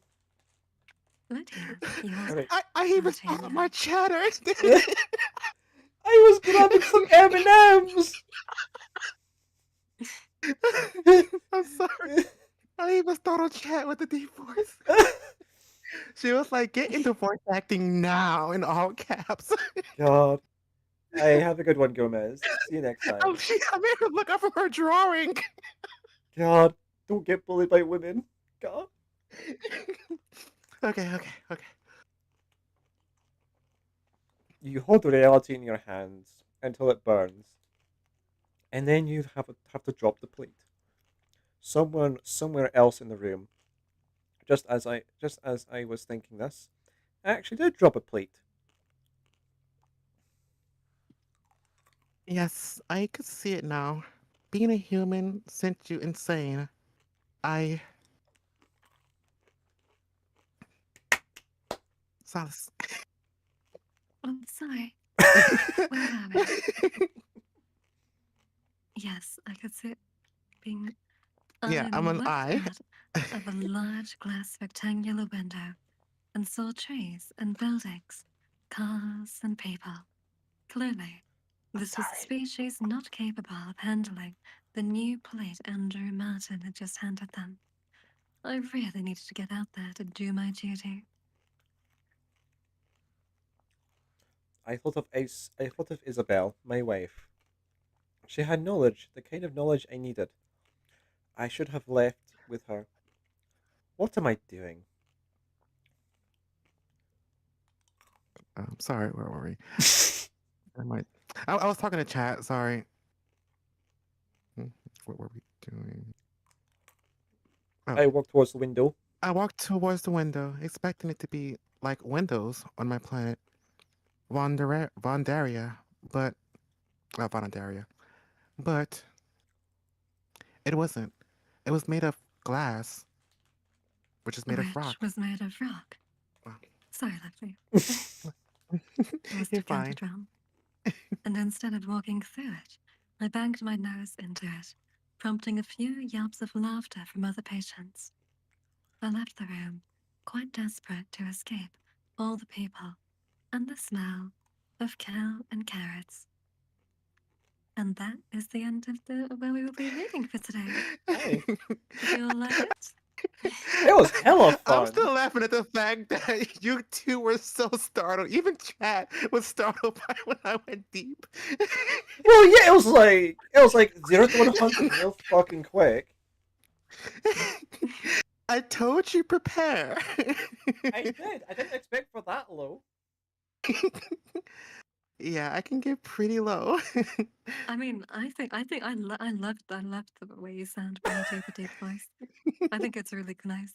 Right here, you hold Alright. I even Martina. stopped my chatter. I was grabbing some M&Ms. I'm sorry. I even started chat with the deep voice. She was like, get into voice acting now in all caps. God. Hey, have a good one, Gomez. See you next time. I made her look up from her drawing. God, don't get bullied by women. God. Okay. You hold reality in your hands until it burns, and then you have to drop the plate. Someone somewhere else in the room, just as I was thinking this, I actually did drop a plate. Yes, I could see it now. Being a human sent you insane. I. Solace. Oh, sorry. Where are we? Yes, I could see it being. Yeah, I'm an looked I. out of a large glass rectangular window and saw trees and buildings, cars and people. Clearly, this was a species not capable of handling the new plate Andrew Martin had just handed them. I really needed to get out there to do my duty. I thought of Isabel, my wife. She had knowledge, the kind of knowledge I needed. I should have left with her. What am I doing? I'm sorry, where were we? I was talking to chat, sorry. What were we doing? Oh. I walked towards the window. I walked towards the window, expecting it to be like windows on my planet, Vondaria, but Vondaria, but it wasn't. It was made of glass, which is made of Which rock. was made of rock. Wow. Sorry, Lefty. Must You're have fine. counted wrong. And instead of walking through it, I banged my nose into it, prompting a few yelps of laughter from other patients. I left the room, quite desperate to escape all the people and the smell of kale and carrots. And that is the end of the where we will be reading for today. Hey, Did you all like it? it was hella I'm fun. still laughing at the fact that you two were so startled. Even chat was startled by when I went deep. Well, yeah, it was like 0 to 100 real fucking quick. I told you prepare. I did. I didn't expect for that low. Yeah, I can get pretty low. I mean, I loved the way you sound when you do the deep voice. I think it's really nice.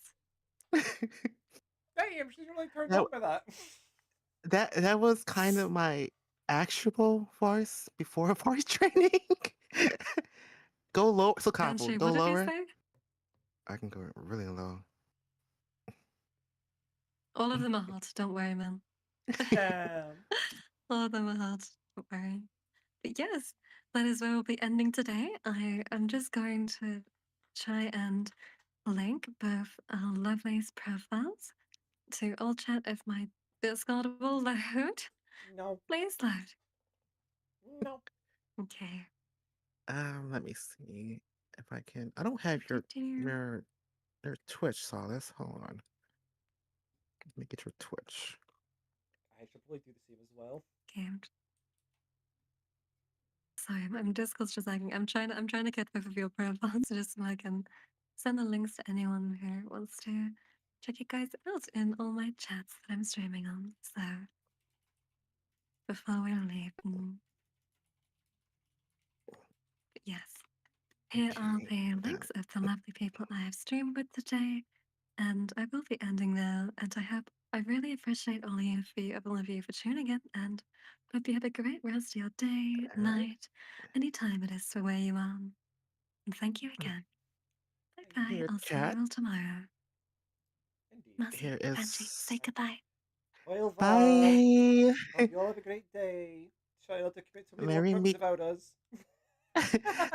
Damn, she's really turned that, on by that. that was kind of my actual voice before voice training. Go low, so Kafu, Banshee, go what did you lower. say? I can go really low. All of them are hot, don't worry, man. Damn. All of them are hot, don't worry. But yes, that is where we'll be ending today. I am just going to try and link both our loveliest profiles to all chat if my Discord will load. No. Please load. No. Okay. Let me see. if I can. I don't have your Twitch, Solace. Hold on. Let me get your Twitch. I should probably do the same as well. Gamed. Sorry, I'm Discord's just lagging. I'm trying to get both of your profiles just so I can send the links to anyone who wants to check you guys out in all my chats that I'm streaming on. So before we leave, yes, here are the links of the lovely people I have streamed with today, and I will be ending now. And I really appreciate all of you for tuning in, and hope you have a great rest of your day, night, any time it is for where you are. And thank you again. Bye bye. Here, I'll see you chat. all tomorrow. Indeed. Massey, Here Banshee, say is. goodbye. Au revoir. Bye. Hope you all have a great day. Try not to commit so many more Marry crimes me. about us.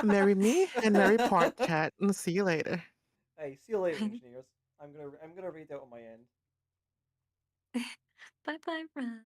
Marry me and marry Part Chat, and see you later. Hey, see you later, engineers. I'm gonna read out on my end. Bye bye, friends.